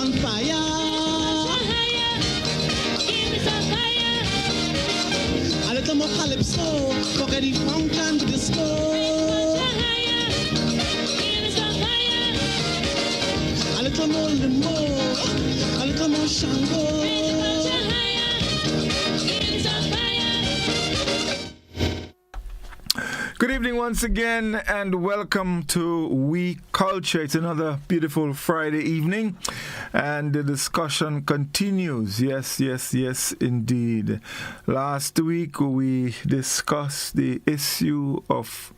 on fire. A little more calypso, forget the funk and disco. A little more limbo, a little more Shango. Good evening once again and welcome to Oui Culture. It's another beautiful Friday evening and the discussion continues. Yes, indeed. Last week we discussed the issue of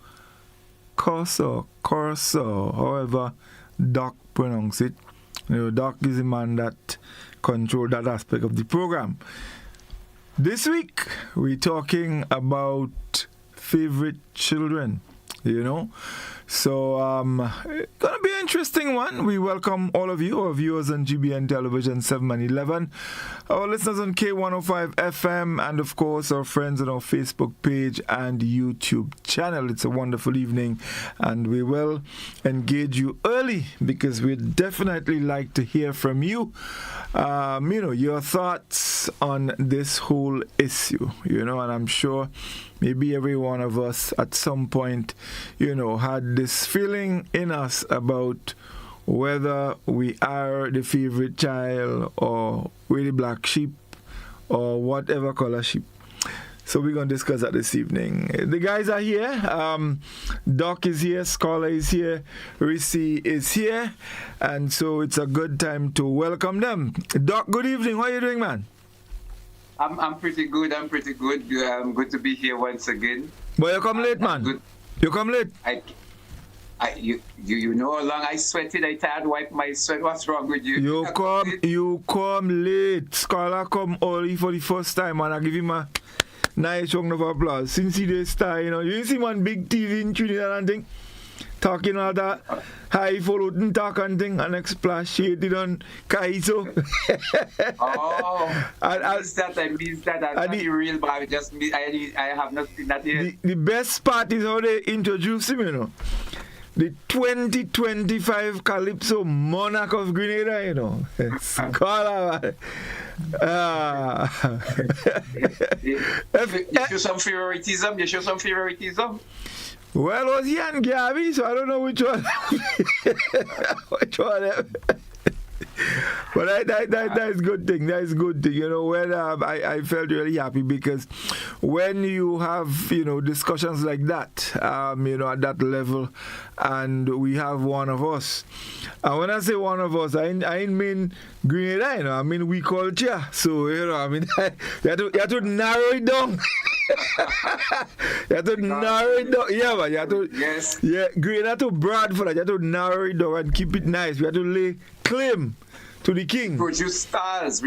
Corso, however Doc pronounce it. You know, Doc is the man that controls that aspect of the program. This week we're talking about favorite children, you know. So it's gonna be an interesting one. We welcome all of you, our viewers on GBN Television 7 and 11, our listeners on K105 FM, and of course our friends on our Facebook page and YouTube channel. It's a wonderful evening and we will engage you early because we'd definitely like to hear from you. Your thoughts on this whole issue, and I'm sure maybe every one of us at some point, had this feeling in us about whether we are the favorite child or we're the black sheep or whatever color sheep. So we're going to discuss that this evening. The guys are here. Doc is here. Scholar is here. Reece is here. And so it's a good time to welcome them. Doc, good evening. How are you doing, man? I'm pretty good. Good to be here once again. But you come late, man. Good. You come late. You know how long I sweated. I tried to wipe my sweat. What's wrong with you? You come late. Scholar come early for the first time, and I give him a nice round of applause. Since he did start, you see one big TV in Trinidad and thing, talking all that high followed talk and thing, and splash shaded on Kaiso. I missed that. I'm not real, but I have not seen that yet. The best part is how they introduce him, The 2025 Calypso Monarch of Grenada, Scholar. You show some favoritism. Well, it was he and Gabby, so I don't know which one. Which one? But that is good thing. That is good thing. When I felt really happy because when you have discussions like that, at that level, and we have one of us. And when I say one of us, I ain't mean Grenada. I mean We Culture. So you have to narrow it down. You have to narrow it down. Yeah, man. You have to. Yes. Yeah, Grenada to Bradford. You have to narrow it down and keep it nice. We have to lay claim to the king. We produce stars.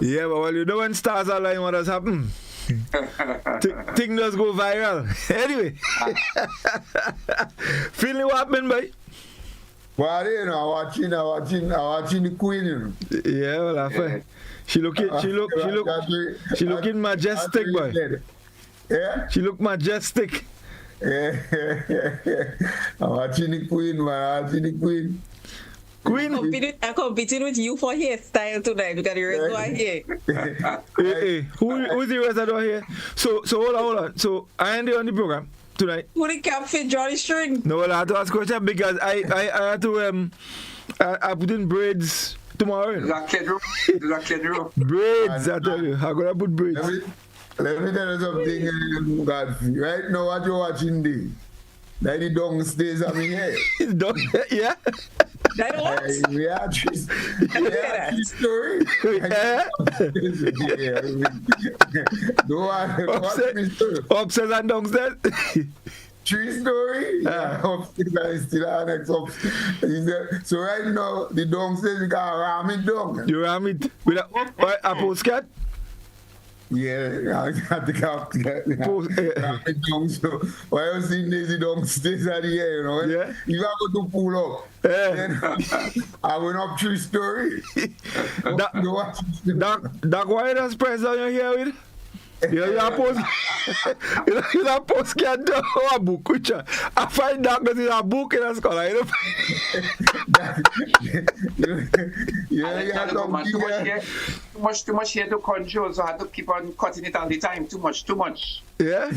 Yeah, but when stars are lying, what does happen? Thing does go viral. Anyway. Finley, what happened, boy? Well, I'm watching the queen. Yeah, well, I find she looking majestic, boy. Yeah? She look majestic. Yeah. I'm watching the queen, man. I'm competing with you for hairstyle tonight because the rest are here. Hey. Who's the rest that are here? So hold on. So I am on the program tonight. Who the cap fit draw the string? No, I have to ask a question because I had to I put in braids tomorrow. Braids, I tell you. I'm gonna put braids. Let me tell you something, Godfrey. Right now, what you're watching there, like the downstairs of me here. Yeah. That what? We are true story. Yeah. Upstairs and downstairs. True story. Upstairs and still annex upstairs. So right now, the downstairs, we got to ram it down. You ram it with a postcard? Yeah, I got to ram it down. So why I was seeing Daisy downstairs at the air, Yeah. If I go to pull up, then I went up true story. Doc, why does press on your hair with? You have postcard or a book, which I find that because it's a book in a scholar. You I got tell the woman, some gear. too much hair to control, so I have to keep on cutting it all the time. Too much. Yeah?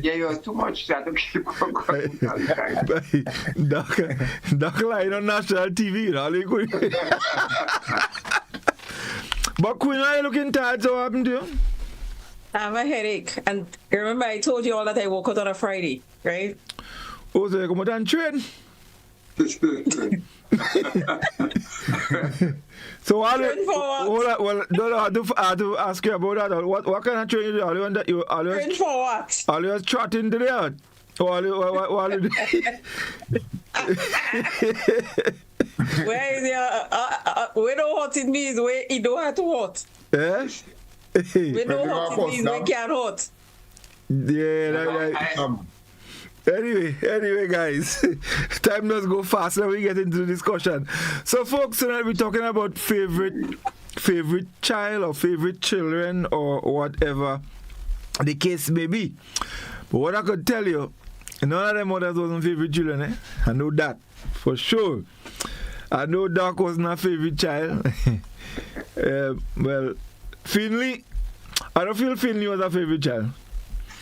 Yeah, it was too much. So I have to keep on cutting it all the time. Doc line on national TV, you know. But Queen, are you looking tired? So what happened to you? I have a headache. And remember, I told you all that I woke up on a Friday, right? Oh, so you come out and train? So all Train for what? well, no, I have to ask you about that. What kind of training you do? Train for what? Always trotting to the yard? Or Where is your, where the hot it means, where it don't have to hot. Eh? Where the hot it means, where can't hot. Yeah, Anyway, guys, time does go fast when we get into the discussion. So, folks, tonight we're talking about favorite child or favorite children or whatever the case may be. But what I could tell you, none of them mothers wasn't favorite children, eh? I know that for sure. I know Doc wasn't a favorite child. Well, Finley, I don't feel Finley was a favorite child.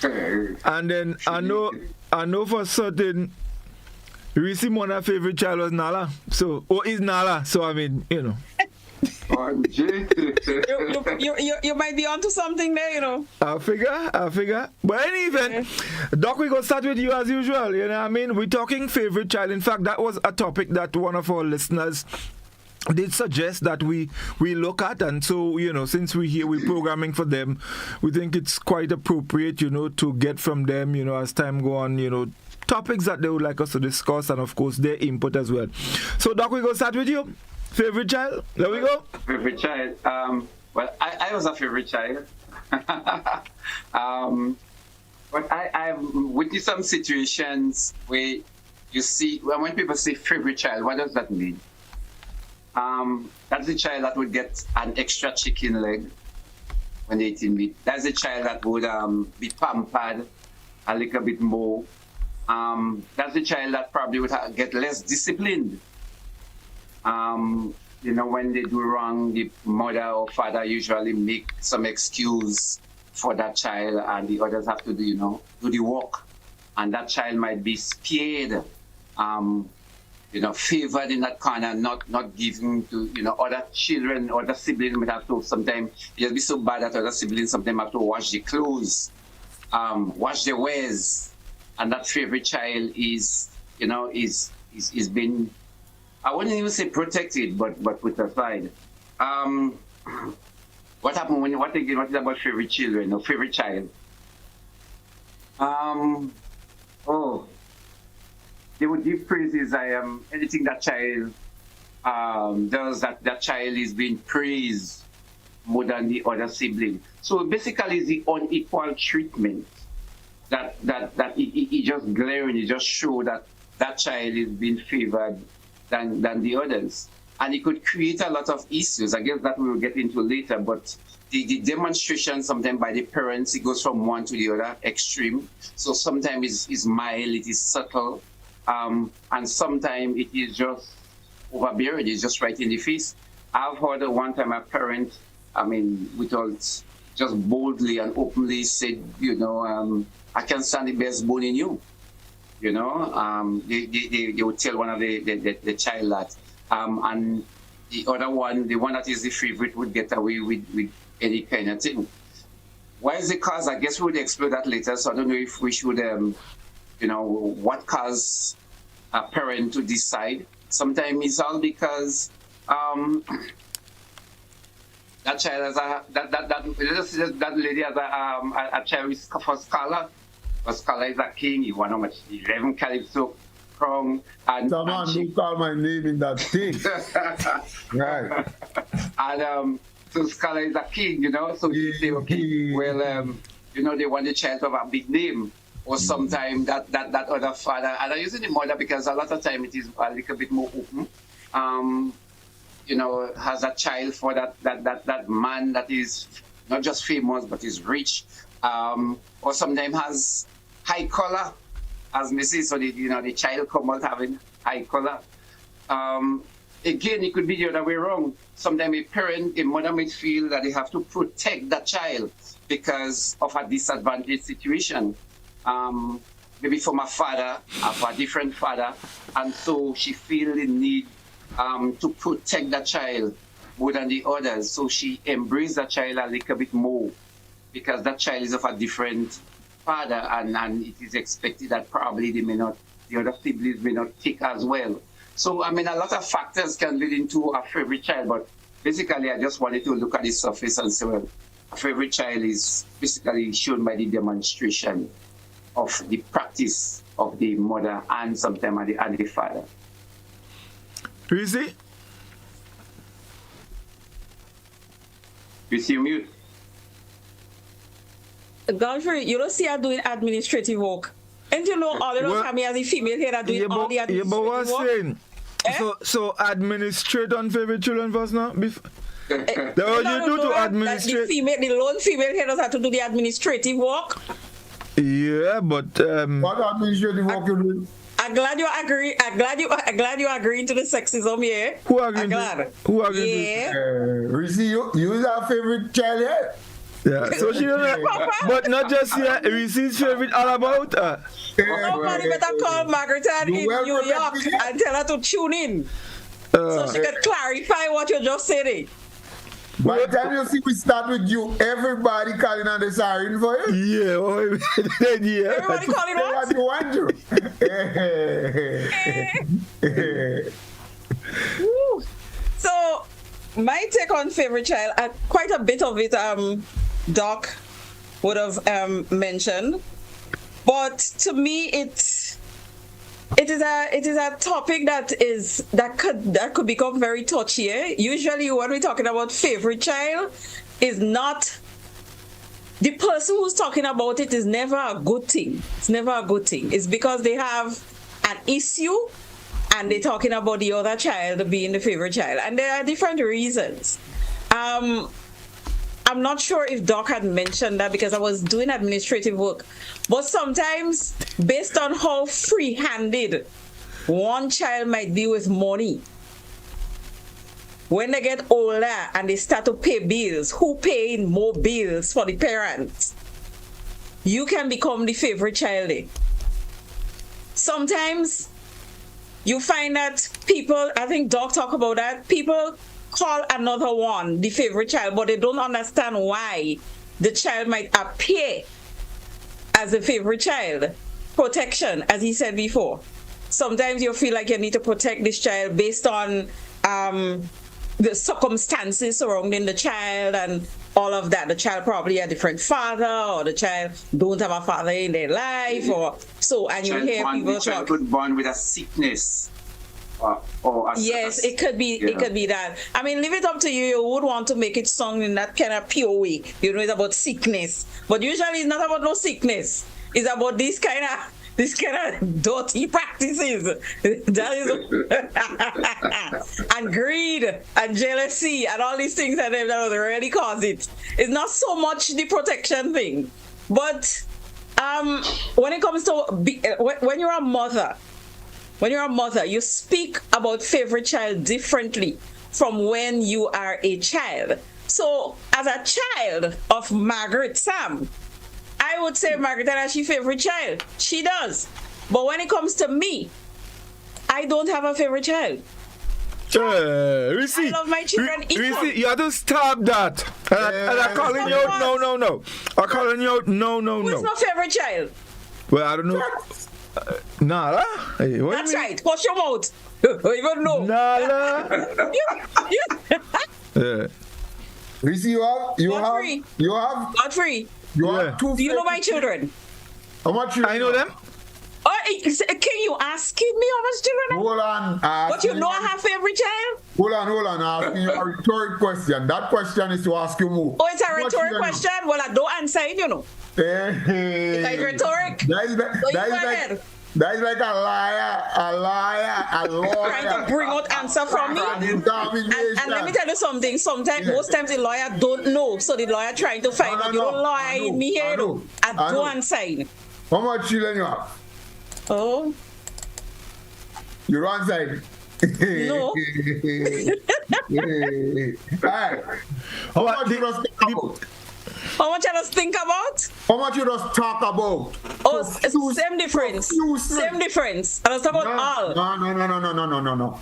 And then I know for certain Reece mother's favorite child was Nala. So, or is Nala. So, I mean, you know. You might be onto something there, you know. I figure. But in any event, Doc, we gonna start with you as usual. You know what I mean? We're talking favorite child. In fact, that was a topic that one of our listeners did suggest that we look at, and so, you know, since we're here, we're programming for them, we think it's quite appropriate, you know, to get from them, you know, as time go on, you know, topics that they would like us to discuss, and of course their input as well. So Doc, we gonna start with you. Favorite child? There we go. Favorite child. Well, I was a favorite child. But I've witnessed some situations where you see, when people say favorite child, what does that mean? That's the child that would get an extra chicken leg when they eat meat. That's the child that would be pampered a little bit more. That's the child that probably would get less disciplined. You know, when they do wrong, the mother or father usually make some excuse for that child, and the others have to do, you know, do the work. And that child might be spared, you know, favored in that corner, not giving to, you know, other children, other siblings might have to sometimes, it'll be so bad that other siblings sometimes have to wash the clothes, wash their wares. And that favorite child is, you know, is being, I wouldn't even say protected, but put aside. What happened when what is about favorite children or favorite child? They would give praises. Anything that child does, that child is being praised more than the other sibling. So basically, it's the unequal treatment that it just glaring. It just show that child is being favored than the others. And it could create a lot of issues. I guess that we will get into later, but the demonstration sometimes by the parents, it goes from one to the other extreme. So sometimes it's mild, it is subtle, and sometimes it is just overbearing, it's just right in the face. I've heard one time a parent, just boldly and openly said, you know, I can stand the best bone in you. You know, they would tell one of the child that, and the other one, the one that is the favorite, would get away with any kind of thing. Why is it cause? I guess we would explore that later. So I don't know if we should, you know, what cause a parent to decide. Sometimes it's all because that child has that lady has a child for scholar. A scholar is a king. He won how much? 11 calypso crown. And someone who call my name in that thing. Right. And so scholar is a king, you know. So you say, okay, well, you know, they want the child to have a big name. Or sometimes that other father, and I'm using the mother because a lot of time it is a little bit more open. You know, has a child for that man that is not just famous but is rich. Or sometimes has high color, as Mrs. So the child come out having high color. Again, it could be the other way around. Sometimes a mother might feel that they have to protect the child because of a disadvantaged situation. Maybe from a father, of a different father, and so she feels the need to protect the child more than the others. So she embraces the child a little bit more because that child is of a different father, and it is expected that probably the other siblings may not take as well. So, I mean, a lot of factors can lead into a favorite child, but basically, I just wanted to look at the surface and say, well, a favorite child is basically shown by the demonstration of the practice of the mother and sometimes the father. Reece? You see mute. Godfrey, you don't see her doing administrative work. And you know, all of us have me as a female here that doing all the administrative work. Saying, so administrate on favorite children first now? That's what you do to administrate. The lone female here does have to do the administrative work. Yeah, but what administrative work you do? I'm glad you agree. I'm glad you agreeing to the sexism here. Who agreed? Who agreed? Yeah. Reece, you is our favorite child here? Yeah, so she doesn't. But not just here. Reese's favorite all about her. Somebody better call Margaret in New York and tell her to tune in so she can clarify what you just said. By the time you see we start with you, everybody calling on the siren for you. Yeah, well, yeah. Everybody calling what? You want to. Woo. So, my take on favorite child, quite a bit of it, Doc would have mentioned, but to me, it is a topic that could become very touchy. Usually, when we're talking about favorite child, is not the person who's talking about it is never a good thing. It's never a good thing. It's because they have an issue and they're talking about the other child being the favorite child, and there are different reasons. I'm not sure if Doc had mentioned that because I was doing administrative work, but sometimes based on how free-handed one child might be with money, when they get older and they start to pay bills, who paying more bills for the parents? You can become the favorite child. Sometimes you find that people, I think Doc talked about that, people call another one the favorite child, but they don't understand why the child might appear as a favorite child. Protection, as he said before. Sometimes you feel like you need to protect this child based on the circumstances surrounding the child and all of that. The child probably a different father, or the child don't have a father in their life, or so. And you hear people talk. Child could born with a sickness. Yes, it could be. Yeah. It could be that. I mean, leave it up to you. You would want to make it sung in that kind of pure way. You know, it's about sickness, but usually it's not about no sickness. It's about this kind of dirty practices. That is, and greed and jealousy and all these things that really cause it. It's not so much the protection thing, but when it comes to when you're a mother. When you're a mother, you speak about favorite child differently from when you are a child. So, as a child of Margaret Sam, I would say Margaret is she favorite child. She does. But when it comes to me, I don't have a favorite child. Reece, I love my children equally. Reece, you have to stop that. And I'm calling you out, no. I'm calling you out, no. Who's my favorite child? Well, I don't know. Nala? Hey, that's right. Wash your mouth. Even know. Nala. Yeah. Reece, you have Godfrey. You have two. Do you know my children? How much I know them. Oh, can you asking me how much children? Hold on. But you know I have favorite child? Hold on. I'm asking you a rhetoric question. That question is to ask you more. Oh, it's a rhetoric question? Well, I don't answer it, you know. It's like rhetoric. That is like a lawyer. Trying to bring out answer from me. And let me tell you something. Most times the lawyer don't know. So the lawyer trying to find out. You don't lie me here. I don't answer. How much children you have? Oh. You don't answer. No. Alright. How much you just think about? How much I just think about? How much you just talk about? Oh, same difference. Same difference. I was talking about all. No.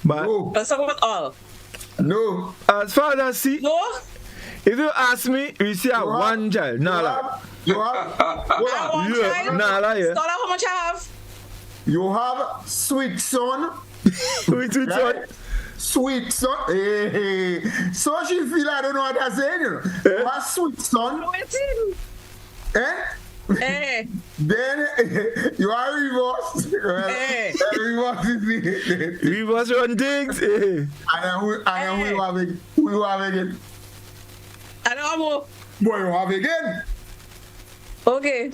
But I was talking about all. No. as far as I see, No? if you ask me, we see a one child. Nala. You have I want Yeah, child. Nala, yeah. Scholar, how much I have? you have sweet son. With Right? son. Sweet son. Hey. So she feel I don't know what I'm saying. You know. You have sweet son. Waiting. Eh? Eh. Then you are reverse. Eh. Reverse is We was run things. Eh. and then who you have again? Who you have again? I don't know. Boy, you have again. Okay.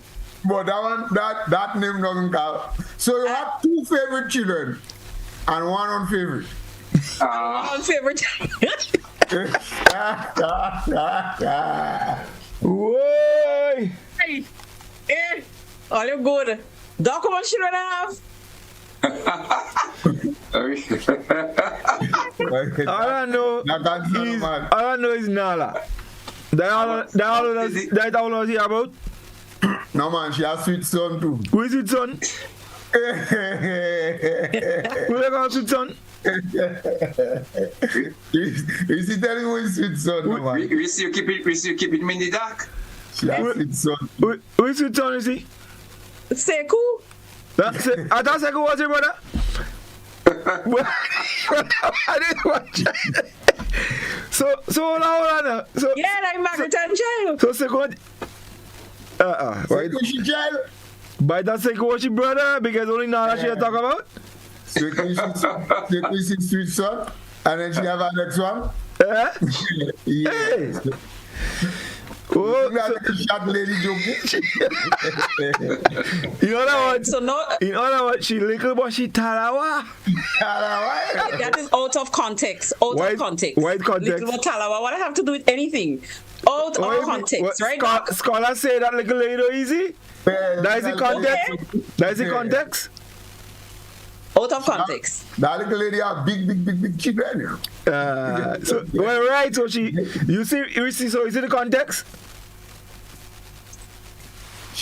But that name doesn't count. So you have two favorite children and one unfavorite. One favorite. Whoa. Hey. Eh. All you good. Doc, how much children I have? All I know is Nala. That all I see about. No man, she has sweet son too. Who is it, son? Who they call sweet son? Is he telling you his sweet son? No man. Reece, you keep it me in the dark. She has sweet son. Who is sweet son, is he? Seku? I thought Seku was your brother. I didn't watch it. So hold on. So Yeah, I'm Margaret and child. so Seku. Why? Seku she child. By that Seku was your brother because only Nala she talk about. Seku is his sweet son. And then she have a next one. Eh? Yes. Oh, Like a short lady joking. you know that one? So no, You know that one? She little but she talawa. that is out of context. Out White- of context. white context. Little Talawa, what I have to do with anything? Out of context, right? Doc? Scholars say that little lady don't easy. That is the context. That is the context. Out of context. That little lady have big children. You know. So well, right. So you see. So is it the context?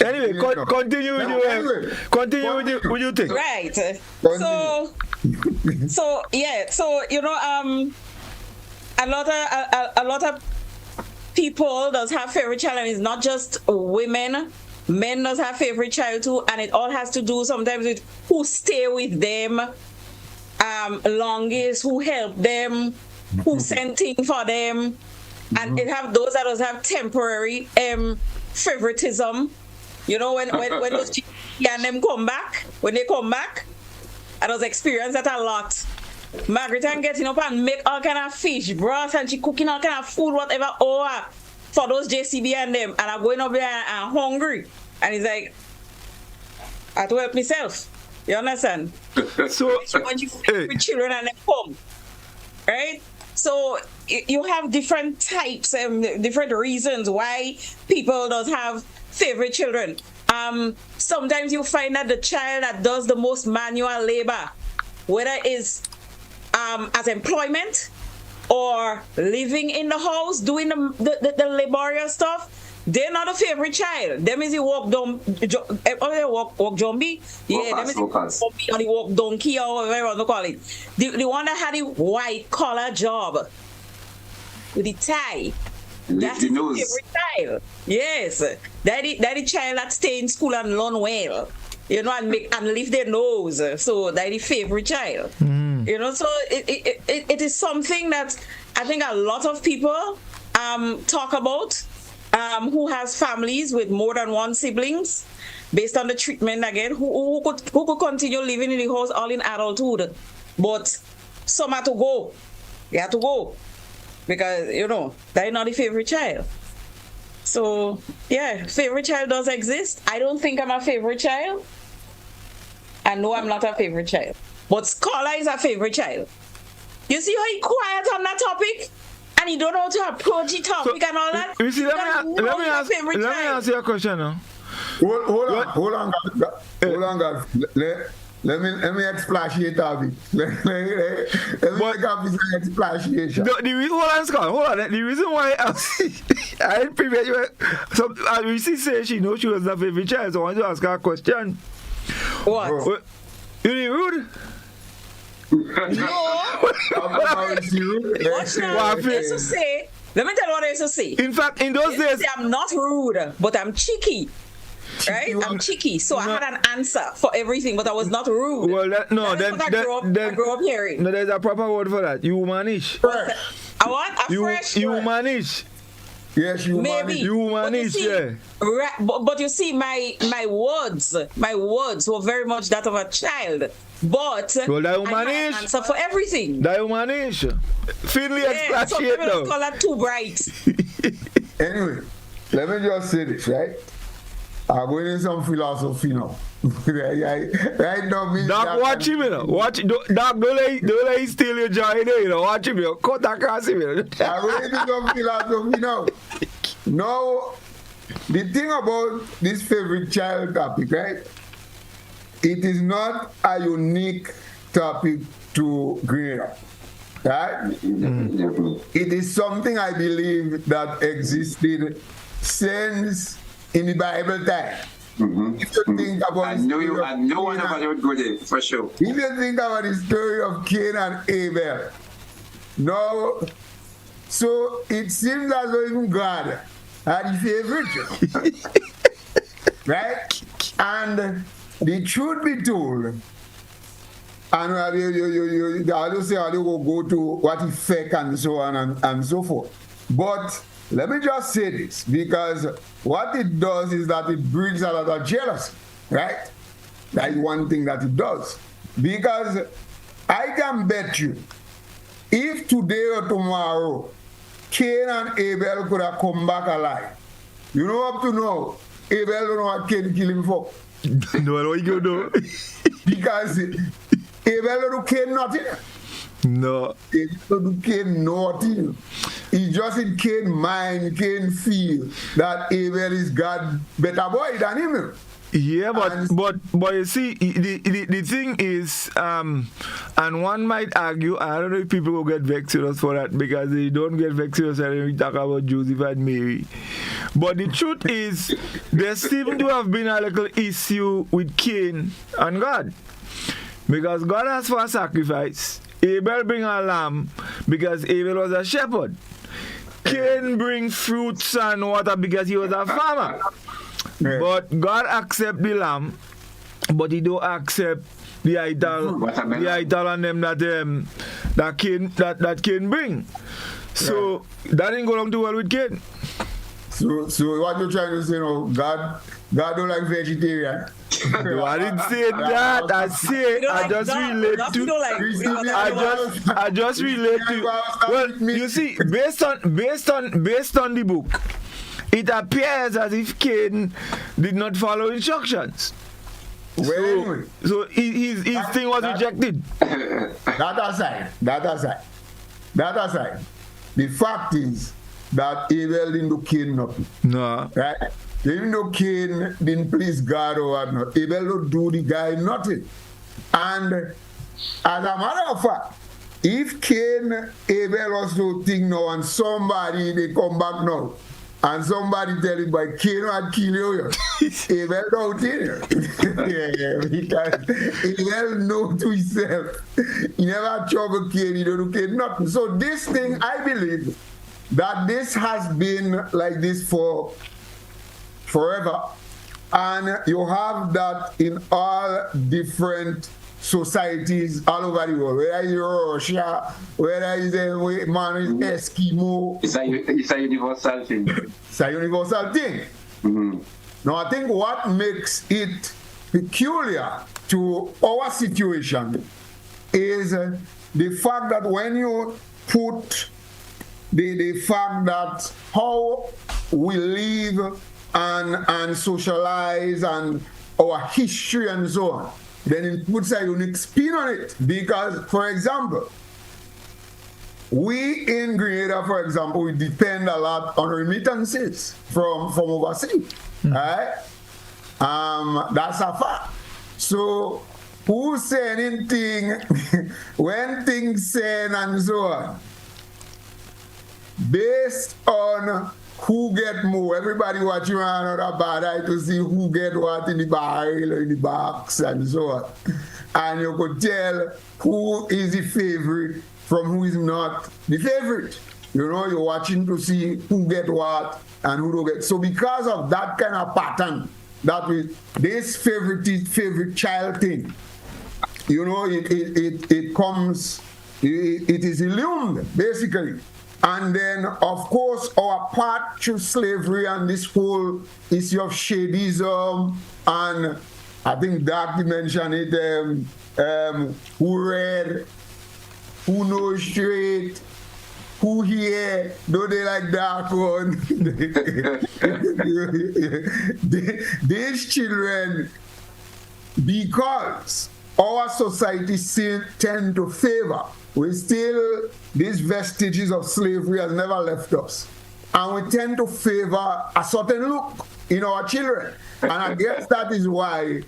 Anyway, continue with you. Continue with your thing. Right. Continue. So yeah. So you know, a lot of people does have favorite child, and it's not just women. Men does have favorite child too, and it all has to do sometimes with who stay with them longest, who help them, who send things for them, and it have those that does have temporary favoritism. You know, when those GP and them come back, when they come back, I does experience that a lot. Margaret and getting up and make all kind of fish broth, and she cooking all kind of food, whatever, for those JCB and them, and I'm going up there and hungry, and he's like, I have to help myself. You understand? So When you with children and them come, right? So you have different types and different reasons why people does have favorite children. Sometimes you find that the child that does the most manual labor, whether it's as employment or living in the house doing the laborious stuff, they're not a favorite child. Them is the walk down, walk zombie. Yeah, them is the walk zombie or the walk donkey or whatever you want to call it. The one that had the white collar job with the tie. That's his favorite child. Yes, that the child that stay in school and learn well. You know, and lift their nose. So that the favorite child. You know, so it is something that I think a lot of people talk about. Who has families with more than one siblings, based on the treatment again, who could continue living in the house all in adulthood, but some have to go. They have to go because you know they're not the favorite child. So yeah, favorite child does exist. I don't think I'm a favorite child. I know I'm not a favorite child, but Scholar is a favorite child. You see how he quiet on that topic? And you don't know how to approach the topic and all that. You see, let me ask you a question now. Hold on, God. let me expatiate a bit. Let me make a bit of expatiation. Hold on. The reason why I didn't prevent you. So Reece said she knows she was the favorite child, so I wanted to ask her a question. What? You didn't rude? No. Watch now. I used to say, let me tell you what I used to say. In fact, in those days, I'm not rude, but I'm cheeky. Right? I'm cheeky. So I had an answer for everything, but I was not rude. Well, I grew up hearing. No, there's a proper word for that. Humanish. I want a fresh word. Humanish. Yes, you maybe humanish, yeah. Right, but you see, my words were very much that of a child. But well, I had an answer for everything. That humanish. Finley expatiate now. So call that too bright. Anyway, let me just say this, right? I'm going in some philosophy now. Right now, Doc, watch him, you know. Doc, don't let him steal your joy, you know. Watch him, you know. Cut across him, you know. I'm going into some philosophy now. Now, the thing about this favorite child topic, right? It is not a unique topic to Grenada, right? Mm-hmm. It is something I believe that existed since in the Bible time. Mm-hmm. If you think about I know one about it would go there, for sure. If you think about the story of Cain and Abel, no, so it seems as though even God had his favorite, right? And the truth be told, and you always say how they will go to what effect and so on and so forth. But let me just say this, because what it does is that it brings a lot of jealousy, right? That is one thing that it does. Because I can bet you, if today or tomorrow, Cain and Abel could have come back alive, you know up to now, Abel don't know what Cain kill him for. No, I don't you know. Because Abel don't Cain nothing. No. Abel don't Cain nothing. It's just in Cain's mind, Cain feel that Abel is God better boy than him. Yeah, but you see, the thing is, and one might argue, I don't know if people will get vexed with us for that, because they don't get vexed with us when we talk about Joseph and Mary. But the truth is, there seems to have been a little issue with Cain and God. Because God asked for a sacrifice. Abel bring a lamb because Abel was a shepherd. Cain bring fruits and water because he was a farmer. Yeah. But God accept the lamb, but he don't accept the idol and them that Cain bring. So that didn't go along too well with Cain. So what you're trying to say now, God don't like vegetarian. No, I didn't say that. I just relate to. Well, you see, based on the book, it appears as if Cain did not follow instructions. So his thing was rejected. That aside. The fact is that Abel didn't do Cain nothing. No. Right? Even though Cain didn't please God or whatnot, Abel don't do the guy nothing. And as a matter of fact, if Cain, Abel also think now, and somebody they come back now, and somebody tell him by Cain had kill you, Abel don't tell you. Because Abel know to himself. He never had trouble Cain, he don't do Cain nothing. So this thing, I believe that this has been like this for forever, and you have that in all different societies all over the world. Whether it's Russia, whether it's a man is Eskimo, it's a universal thing. It's a universal thing. Mm-hmm. Now, I think what makes it peculiar to our situation is the fact that when you put the fact that how we live and socialize and our history and so on, then it puts a unique spin on it. Because, for example, we in Grenada, for example, we depend a lot on remittances from overseas. Right? That's a fact. So who say anything, when things say and so on, based on who get more. Everybody watching around a bad eye to see who get what in the barrel or in the box and so on. And you could tell who is the favorite from who is not the favorite. You know, you're watching to see who get what and who don't get. So because of that kind of pattern, that with this favorite child thing, you know, it comes, it is illumined, basically. And then, of course, our part through slavery and this whole issue of shadism, and I think Darky mentioned it, who read, who knows straight, who here, though they like dark one. These children, because our society still tend to favor, we still, these vestiges of slavery has never left us. And we tend to favor a certain look in our children. And I guess that is why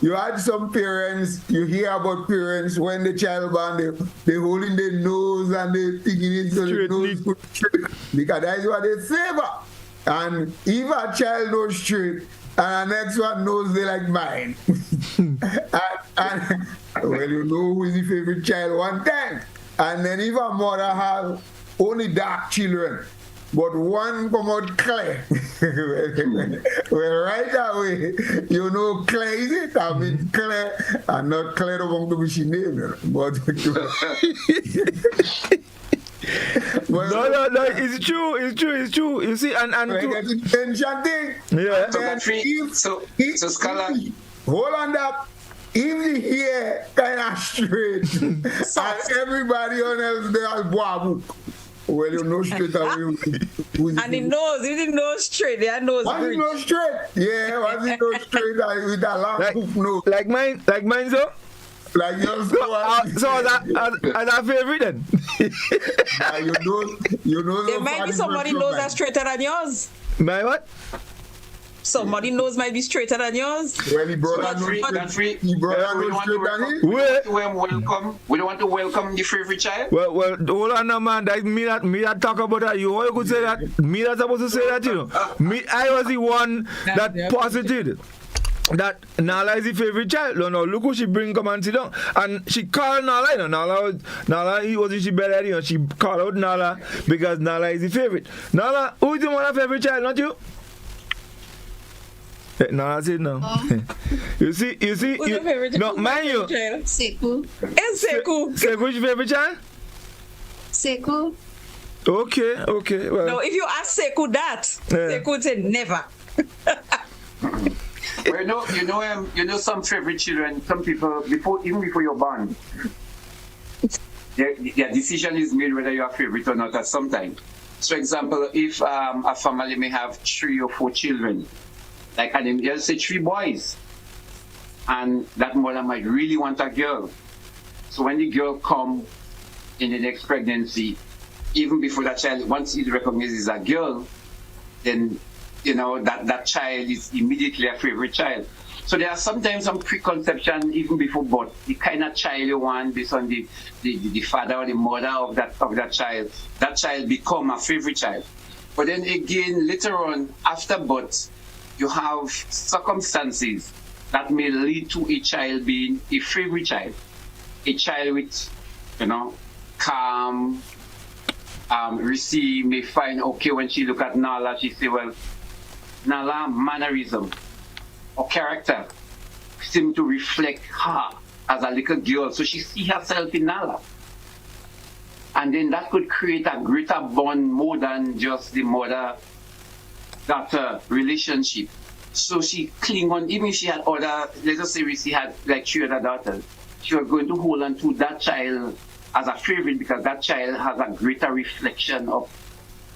you had some parents, you hear about parents when the child born, they holding their nose and they thinking it so the nose could straight. Because that is what they favor. And if a child knows straight, and the next one knows they like mine. and well, you know who is the favorite child one time. And then if a mother has only dark children, but one come out clear, well, right away, you know clear is it? I mean clear, and not clear among the machine name, but no, it's true. You see, and attention thing. Yeah. So Scholar, hold on that. If the hair kind of straight, and everybody on else there is boabu. Well, you know straight away. And the nose, you didn't know straight. Their nose. Was it no straight? Yeah, was it no straight with a long hoop nose? Like mine, so. Like yours. So that favorite then. you know. There might be somebody nose that's straighter than yours. My what? Somebody nose might be straighter than yours. Well, he brought Godfrey, he brought we don't want to welcome the favorite child. Well, hold on now, man. That's me that talk about that. You all could say that. Me that's supposed to say that, you know. I was the one that posited that Nala is the favorite child. No, look who she bring come and sit down. And she called Nala, you know. Nala, he wasn't she better, you know. She called out Nala because Nala is the favorite. Nala, who is the one favorite child, not you? No, I said no. You see. No, mind you. Seku. It's Seku. Seku is your favorite child? Seku. Okay. Well. No, if you ask Seku that, Seku would say never. Well, you know some favorite children. Some people even before you're born, their decision is made whether you are favorite or not at some time. So, example, if a family may have 3 or 4 children. Like, and they'll say 3 boys, and that mother might really want a girl. So when the girl come in the next pregnancy, even before that child, once it recognizes a girl, then you know that child is immediately a favorite child. So there are sometimes some preconception even before birth, the kind of child you want based on the father or the mother of that child become a favorite child. But then again, later on, after birth, you have circumstances that may lead to a child being a favorite child. A child with, calm, Reece may find, okay, when she look at Nala, she say, well, Nala mannerism or character seem to reflect her as a little girl. So she see herself in Nala. And then that could create a greater bond more than just the mother that relationship. So she cling on, even if she had other, let's just say Reece had like 3 other daughters, she was going to hold on to that child as a favorite because that child has a greater reflection of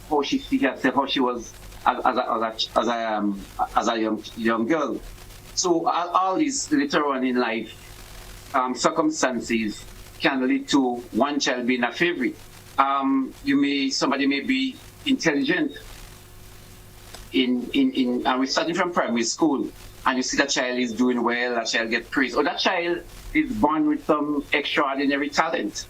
how she sees herself, how she was as a young girl. So all these later on in life circumstances can lead to one child being a favorite. Somebody may be intelligent. and we're starting from primary school, and you see that child is doing well, that child gets praised, or that child is born with some extraordinary talent.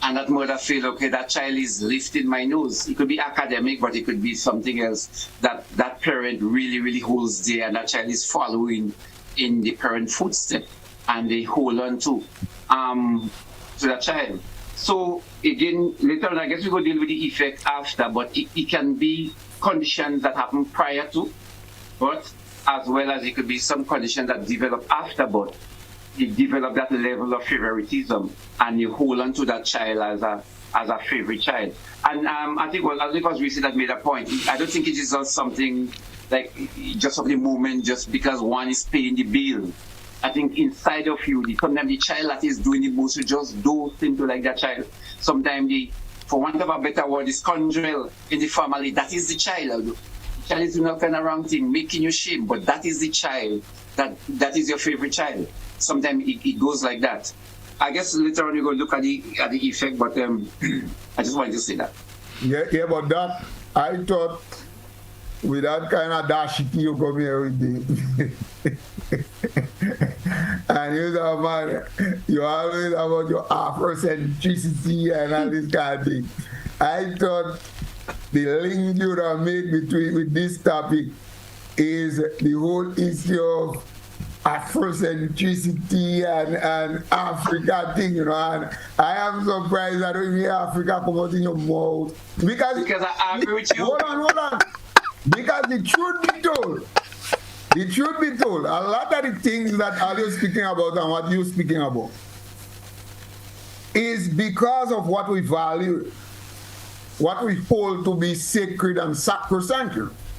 And that mother feel, okay, that child is lifting my nose. It could be academic, but it could be something else that that parent really, really holds dear, and that child is following in the parent footsteps, and they hold on to that child. So again, later on, I guess we will deal with the effect after, but it can be conditions that happen prior to birth, as well as it could be some conditions that develop after birth. You develop that level of favoritism, and you hold on to that child as a favorite child. And I think it was Reece that made a point. I don't think it is just something like just of the moment, just because one is paying the bill. I think inside of you, sometimes the child that is doing the most, you just don't seem to like that child. Sometimes for want of a better word, the scoundrel in the family, that is the child. The child is doing all kind of wrong thing, making you shame, but that is the child. That is your favorite child. Sometimes it goes like that. I guess later on you go look at the effect, but I just wanted to say that. Yeah, but that, I thought with that kind of dashiki you come here with me. And you know, man, you always about your Afrocentricity and all this kind of thing. I thought the link you have made with this topic is the whole issue of Afrocentricity and Africa thing, you know, and I am surprised that when you hear Africa come out in your mouth. Because I agree with you. Hold on. Because the truth be told, a lot of the things that Alio's speaking about and what you're speaking about is because of what we value, what we hold to be sacred and sacrosanct.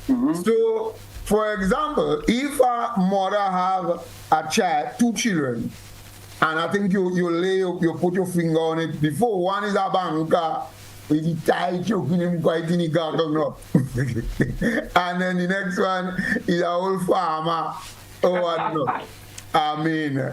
Mm-hmm. So, for example, if a mother have a child, 2 children, and I think you put your finger on it before, one is a banker, with the tight choking him quite in the garden up. And then the next one is a old farmer or whatnot. I mean,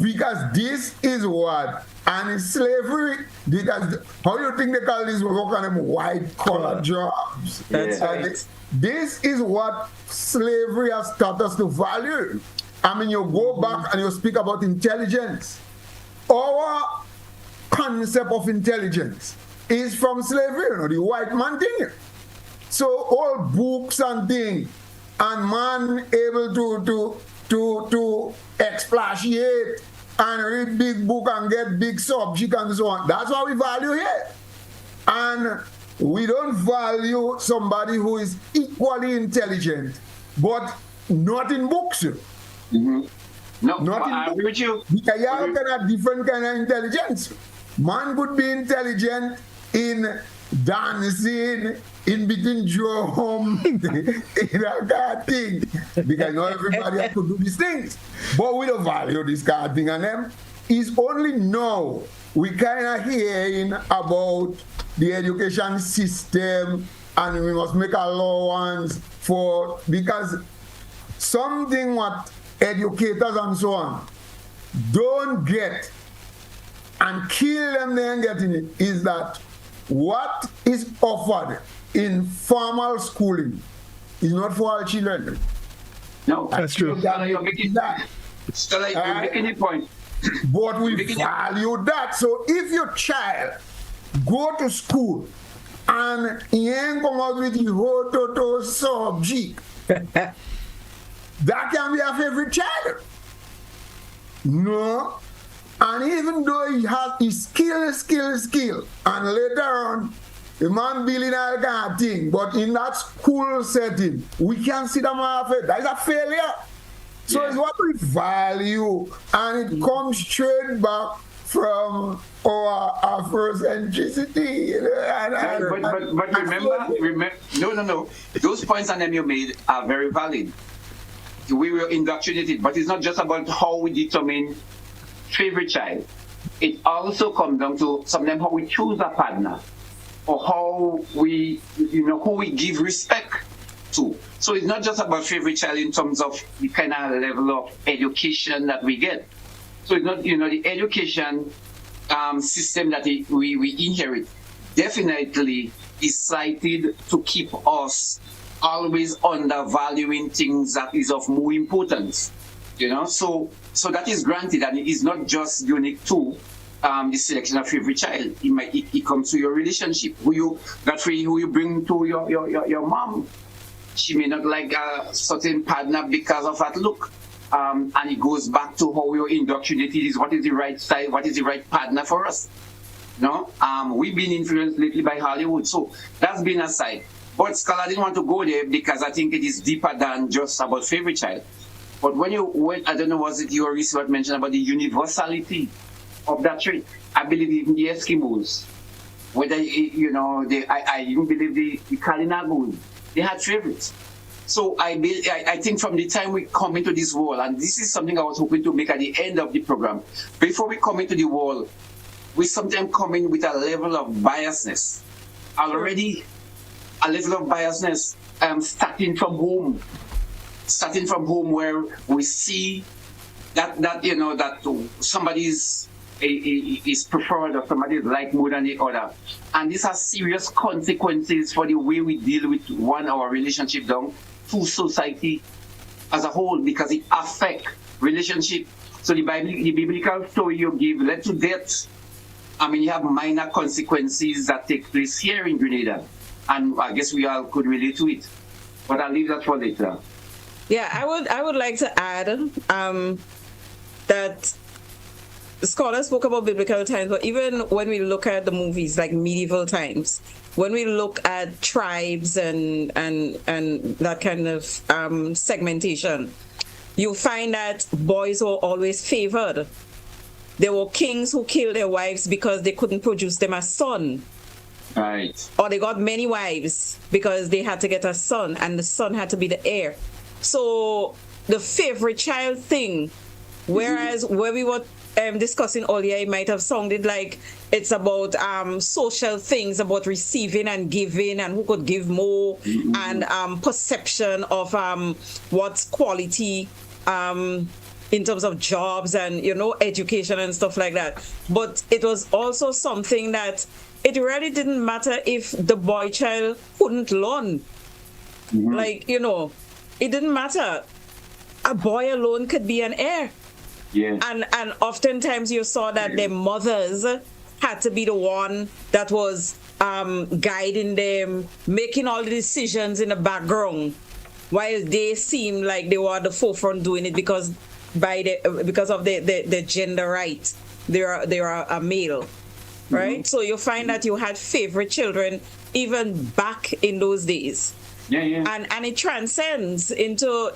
because this is what, and in slavery, because how you think they call this work on them white collar jobs? That's right. This is what slavery has taught us to value. I mean, you go back and you speak about intelligence. Our concept of intelligence is from slavery, you know, the white man thing. So all books and things, and man able to expatiate and read big book and get big subject and so on. That's what we value here. And we don't value somebody who is equally intelligent, but not in books. Mm-hmm. No, not in I agree with you. Because you have a different kind of intelligence. Man could be intelligent in dancing, in between drum, in that kind of thing. Because not everybody has to do these things. But we don't value this kind of thing. And them is only now we kind of hearing about the education system, and we must make allowance for, because something what educators and so on don't get and kill them then getting it is that what is offered in formal schooling is not for our children. No, that's true. You're making a point. But we value that. So if your child go to school and he ain't come out with the whole subject, that can be a favorite child. No. And even though he has his skill, and later on, the man building all kind of thing, but in that school setting, we can't see them as a, that is a failure. So it's what we value, and it comes straight back from our Afrocentricity. But remember, no. Those points and them you made are very valid. We were indoctrinated, but it's not just about how we determine favorite child. It also comes down to sometimes how we choose a partner, or how we, who we give respect to. So it's not just about favorite child in terms of the kind of level of education that we get. So it's not, the education system that we inherit definitely is cited to keep us always undervaluing things that is of more importance. So that is granted, and it is not just unique to the selection of favorite child. It comes to your relationship. Who you bring to your mom. She may not like a certain partner because of that look. And it goes back to how you're indoctrinated is what is the right style, what is the right partner for us. We've been influenced lately by Hollywood, so that's been aside. But Scala didn't want to go there because I think it is deeper than just about favorite child. But when I don't know, was it your research mentioned about the universality of that trait? I believe even the Eskimos, whether I even believe the Kalinagos, they had favorites. So I think from the time we come into this world, and this is something I was hoping to make at the end of the program, before we come into the world, we sometimes come in with a level of biasness. Already, a level of biasness starting from home where we see that somebody is preferred or somebody is liked more than the other. And this has serious consequences for the way we deal with our relationship down to society as a whole, because it affects relationship. So the biblical story you give led to death. You have minor consequences that take place here in Grenada. And I guess we all could relate to it. But I'll leave that for later. Yeah, I would like to add that scholars spoke about biblical times, but even when we look at the movies like medieval times, when we look at tribes and that kind of segmentation, you find that boys were always favored. There were kings who killed their wives because they couldn't produce them a son. Right. Or they got many wives because they had to get a son, and the son had to be the heir. So the favorite child thing, whereas where we were discussing earlier, it might have sounded like it's about social things, about receiving and giving, and who could give more, and perception of what's quality in terms of jobs and education and stuff like that. But it was also something that it really didn't matter if the boy child couldn't learn. It didn't matter. A boy alone could be an heir. Yeah. And oftentimes you saw that their mothers had to be the one that was guiding them, making all the decisions in the background, while they seemed like they were at the forefront doing it because of the gender right. They are a male, right? So you find that you had favorite children even back in those days. Yeah. And it transcends into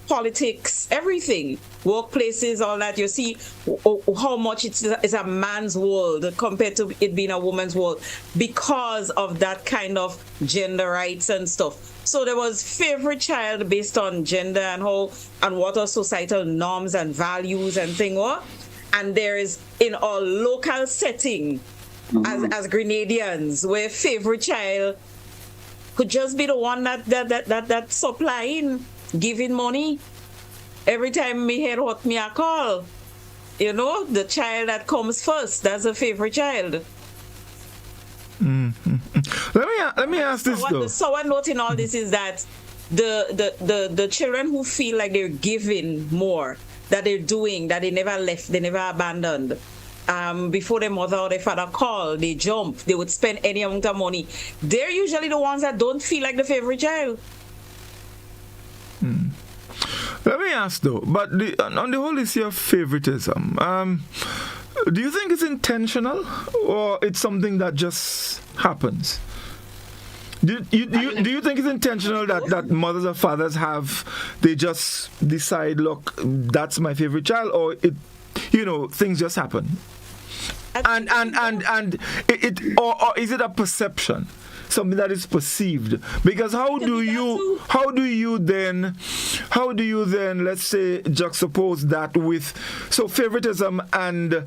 politics, everything, workplaces, all that. You see how much it's a man's world compared to it being a woman's world because of that kind of gender rights and stuff. So there was favorite child based on gender and what are societal norms and values and thing were. And there is in our local setting as Grenadians, where favorite child could just be the one that supplying, giving money. Every time me head hot me a call, the child that comes first, that's a favorite child. Let me ask this though. So what note in all this is that the children who feel like they're giving more, that they're doing, that they never left, they never abandoned. Before their mother or their father call, they jump, they would spend any amount of money. They're usually the ones that don't feel like the favorite child. Let me ask though, but on the whole issue of favoritism, do you think it's intentional or it's something that just happens? Do you think it's intentional that mothers or fathers they just decide, look, that's my favorite child, or things just happen? And is it a perception, something that is perceived? Because how do you then let's say juxtapose that with favoritism and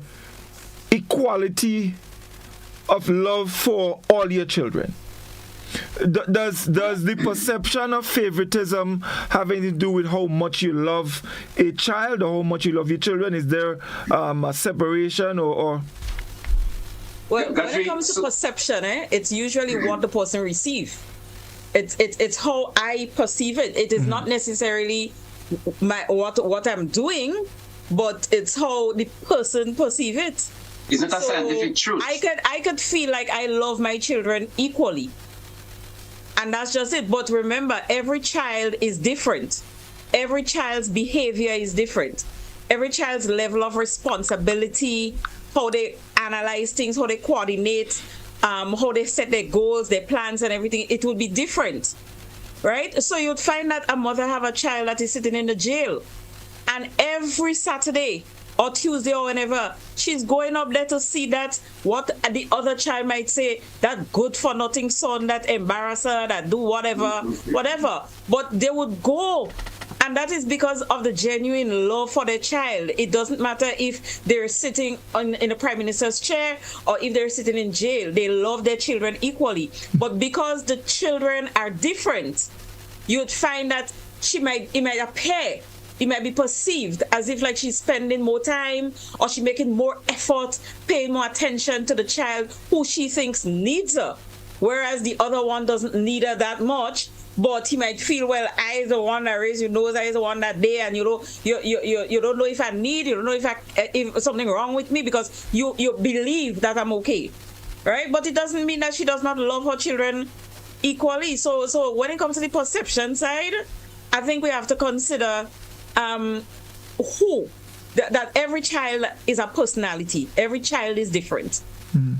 equality of love for all your children? Does the perception of favoritism have anything to do with how much you love a child or how much you love your children? Is there a separation or? Well, when it comes to perception, it's usually what the person receives. It's how I perceive it. It is not necessarily what I'm doing, but it's how the person perceive it. It's not a scientific truth. I could feel like I love my children equally, and that's just it. But remember, every child is different. Every child's behavior is different. Every child's level of responsibility, how they analyze things, how they coordinate, how they set their goals, their plans, and everything, it will be different, right? So you'd find that a mother have a child that is sitting in the jail, and every Saturday or Tuesday or whenever, she's going up there to see that what the other child might say, that good for nothing son, that embarrass her, that do whatever. But they would go. And that is because of the genuine love for their child. It doesn't matter if they're sitting in the Prime Minister's chair or if they're sitting in jail. They love their children equally. But because the children are different, you'd find that it might appear, it might be perceived as if like she's spending more time or she's making more effort, paying more attention to the child who she thinks needs her. Whereas the other one doesn't need her that much. But he might feel, well, I is the one that raised you, knows I is the one that there, and you don't know if I need, you don't know if something wrong with me because you believe that I'm okay, right? But it doesn't mean that she does not love her children equally. So when it comes to the perception side, I think we have to consider that every child is a personality. Every child is different. Mm.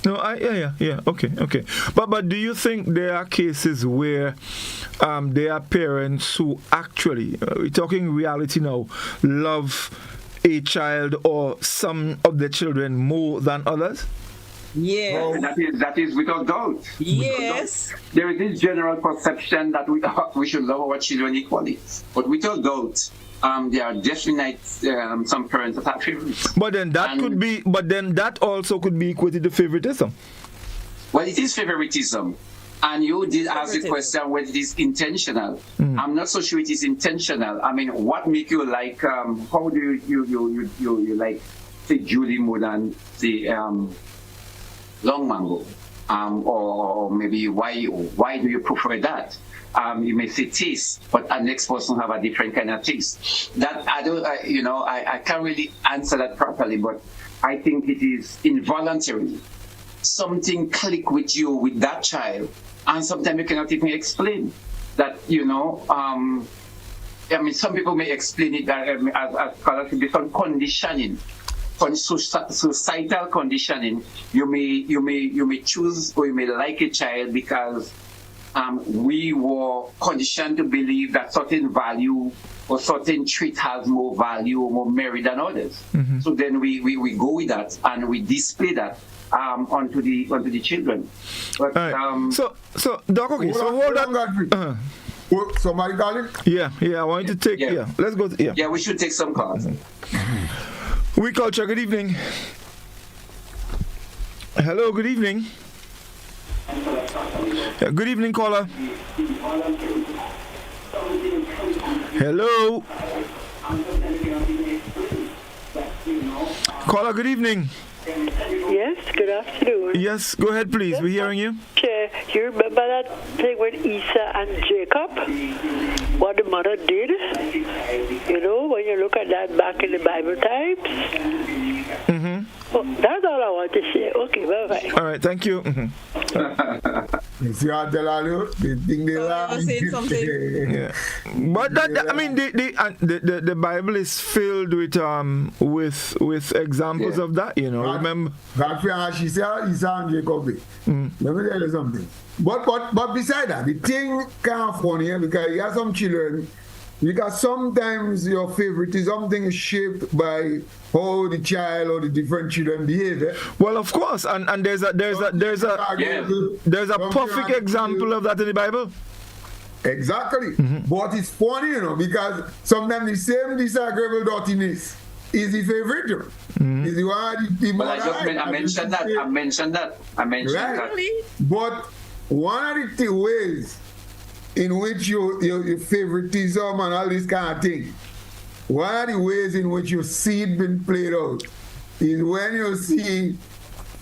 No, okay. But do you think there are cases where there are parents who actually, we're talking reality now, love a child or some of the children more than others? Yeah. Oh, that is without doubt. Yes. Without doubt. There is this general perception that we should love our children equally, but without doubt, there are definitely some parents that have favorites. But then that also could be equated to favoritism. Well, it is favoritism. And you did ask the question whether it is intentional. I'm not so sure it is intentional. I mean, what make you like, how do you like, say, Julie more than, say, Long Mango? Or maybe why do you prefer that? You may say taste, but the next person have a different kind of taste. That I can't really answer that properly, but I think it is involuntary. Something click with you with that child, and sometimes you cannot even explain that. I mean, some people may explain it as some conditioning. Societal conditioning. You may choose or you may like a child because we were conditioned to believe that certain value or certain trait has more value or more merit than others. Mm-hmm. So then we go with that and we display that onto the children. But, so Doc, okay, so hold on. Somebody call it? Yeah, I want you to take. Yeah, let's go. Yeah, we should take some calls. Oui Culture, good evening. Hello, good evening. Yeah, good evening, caller. Hello. Caller, good evening. Yes, good afternoon. Yes, go ahead, please. We're hearing you. You remember that thing with Esau and Jacob? What the mother did? You know, when you look at that back in the Bible times? Mm-hmm. Oh, that's all I want to say. Okay, bye-bye. All right, thank you. Mm-hmm. You see, I tell you, they think they are saying something. Yeah, but that I mean, the Bible is filled with examples of that. You know, remember. Godfrey, she said, Esau and Jacob. Let me tell you something. But beside that, the thing kind of funny here because you have some children. Because sometimes your favoritism is shaped by how the child or the different children behave. Well, of course, and there's a perfect example of that in the Bible. Exactly. Mm-hmm. But it's funny, you know, because sometimes the same disagreeable dirtiness is the favorite. Mm-hmm. Is the one I mentioned that. Right. But one of the ways in which your favoritism and all this kind of thing, one of the ways in which you see it being played out is when you see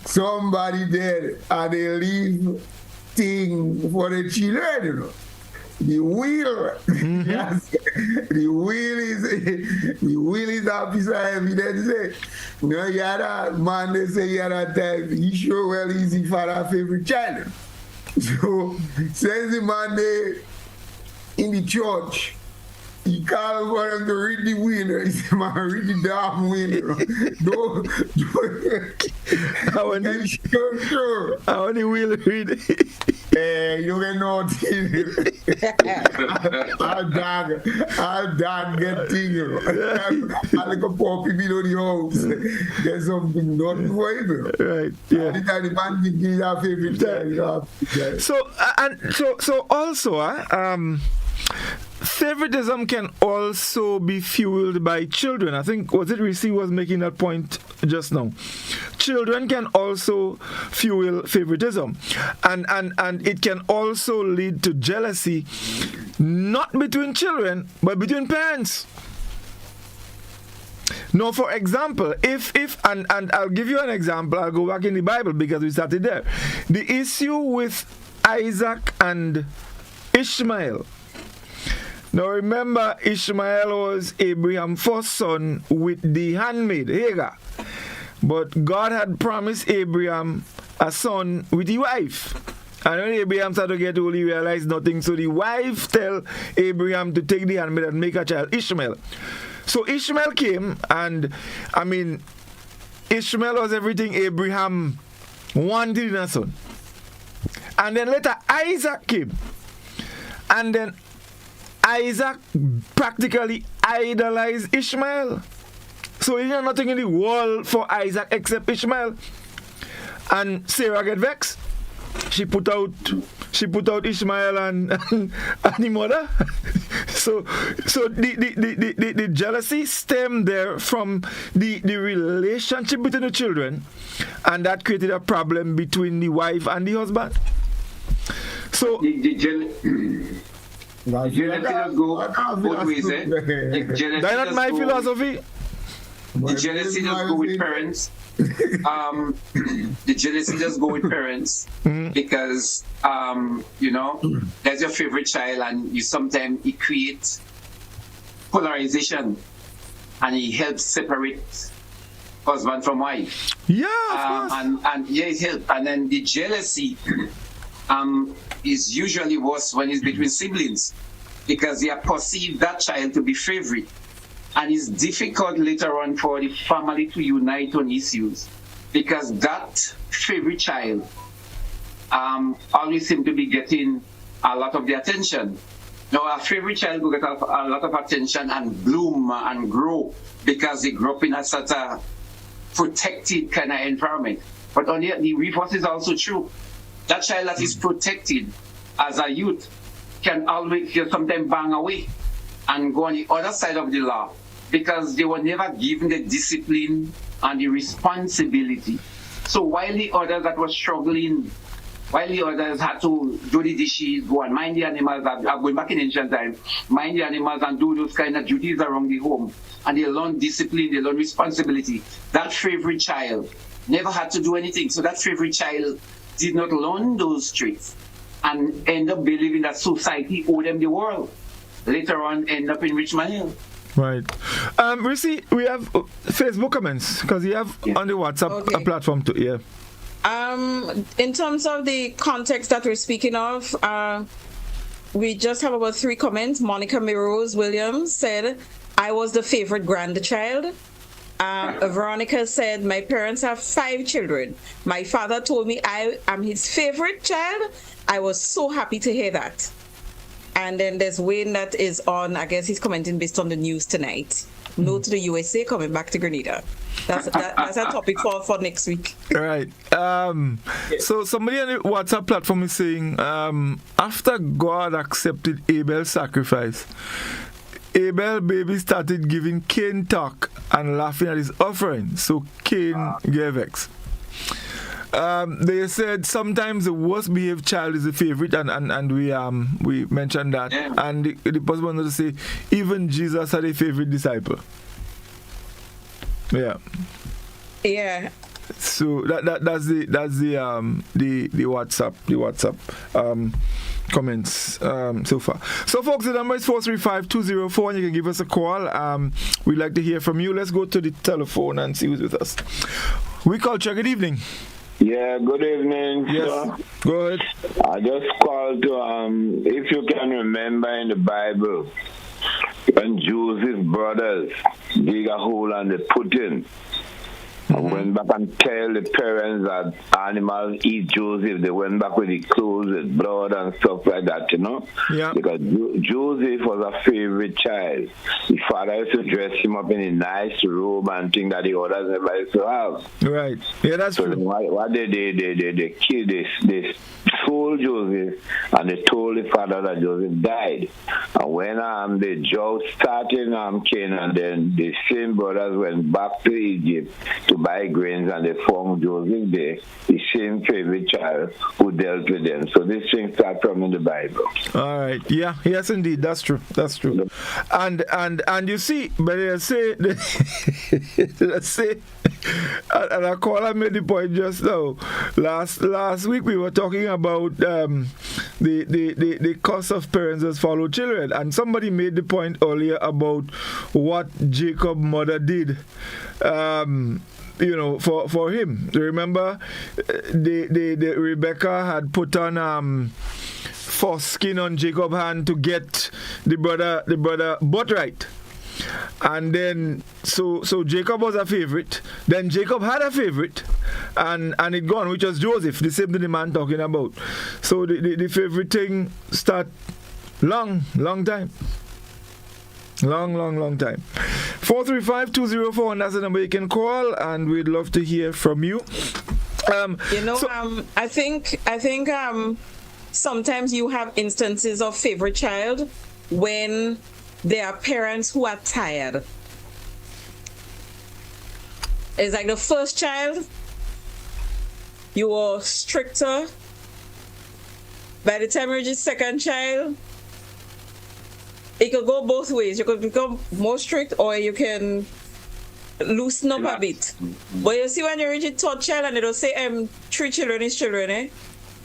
somebody dead and they leave thing for the children, you know. The will, yes, the will is officer evidence. You know, you had a man, they say you had a time, he sure well easy for our favorite child. So, says the man there in the church, he called for him to read the will. He said, man, read the damn will. I want the will read it. You can know I'll get things. I'll go pop people on the house. Get something not for him. Right. Yeah. The man give our favorite child. So also, favoritism can also be fueled by children. I think was it Reece was making that point just now. Children can also fuel favoritism, and it can also lead to jealousy, not between children but between parents. Now, for example, if and I'll give you an example. I'll go back in the Bible because we started there. The issue with Isaac and Ishmael. Now remember, Ishmael was Abraham's first son with the handmaid, Hagar. But God had promised Abraham a son with the wife. And when Abraham started to get old, he realized nothing. So the wife tell Abraham to take the handmaid and make a child, Ishmael. So Ishmael came, and Ishmael was everything Abraham wanted in a son. And then later Isaac came. And then Isaac practically idolized Ishmael. So he had nothing in the world for Isaac except Ishmael. And Sarah get vexed. She put out Ishmael and the mother. So the jealousy stemmed there from the relationship between the children, and that created a problem between the wife and the husband. So the jealousy does go both ways, eh? That's not my philosophy. The jealousy does go with parents. The jealousy does go with parents because there's your favorite child, and you sometimes it creates polarization, and it helps separate husband from wife. Yeah, of course. And yeah, it helps. And then the jealousy is usually worse when it's between siblings, because they perceive that child to be favorite. And it's difficult later on for the family to unite on issues, because that favorite child always seems to be getting a lot of the attention. Now, a favorite child will get a lot of attention and bloom and grow because they grew up in a sort of protected kind of environment. But on the reverse is also true. That child that is protected as a youth can sometimes bang away and go on the other side of the law, because they were never given the discipline and the responsibility. So while the others that were struggling, while the others had to do the dishes, go and mind the animals, going back in ancient times, mind the animals and do those kind of duties around the home, and they learn discipline, they learn responsibility. That favorite child never had to do anything. So that favorite child did not learn those traits and end up believing that society owed them the world. Later on, end up in Richmond Hill. Right. Reece, we have Facebook comments, because you have on the WhatsApp platform too. Yeah. In terms of the context that we're speaking of, we just have about 3 comments. Monica Mirose Williams said, I was the favorite grandchild. Veronica said, my parents have 5 children. My father told me I am his favorite child. I was so happy to hear that. And then there's Wayne that is on, I guess he's commenting based on the news tonight. No to the USA, coming back to Grenada. That's a topic for next week. Right. So somebody on the WhatsApp platform is saying, after God accepted Abel's sacrifice, Abel baby started giving Cain talk and laughing at his offering. So Cain gave X. They said sometimes the worst behaved child is a favorite, and we mentioned that. Yeah. And the person wanted to say even Jesus had a favorite disciple. Yeah. Yeah. So that's the WhatsApp comments so far. So folks, the number is 435-204 and you can give us a call. We'd like to hear from you. Let's go to the telephone and see who's with us. We Culture, good evening. Yeah, good evening. Yes, sir. go ahead. I just called to, if you can remember in the Bible, when Joseph's brothers dig a hole and they put in, and went back and tell the parents that animals eat Joseph. They went back with the clothes, with blood and stuff like that, you know? Yeah. Because Joseph was a favorite child. His father used to dress him up in a nice robe and thing that the others never used to have. Right. Yeah, that's So true. what they killed, they sold Joseph and they told the father that Joseph died. And when the drought started came, and then the same brothers went back to Egypt to buy grains and they formed Joseph there, the same favorite child who dealt with them. So this thing starts from in the Bible. All right. Yeah. Yes, indeed. That's true. That's true. And you see, but let's say, and I call I made the point just now. Last week we were talking about the cost of parents as follow children, and somebody made the point earlier about what Jacob's mother did. For him. Remember, the Rebecca had put on foreskin on Jacob's hand to get the brother birthright. And then so Jacob was a favorite. Then Jacob had a favorite, and it gone, which was Joseph, the same thing the man talking about. So the favorite thing start long time. Long time. 435-204, and that's the number you can call, and we'd love to hear from you. I think sometimes you have instances of favorite child when there are parents who are tired. It's like the first child, you are stricter. By the time you reach the second child, it could go both ways. You could become more strict, or you can loosen up a bit. But you see, when you reach a third child and they don't say 3 children is children,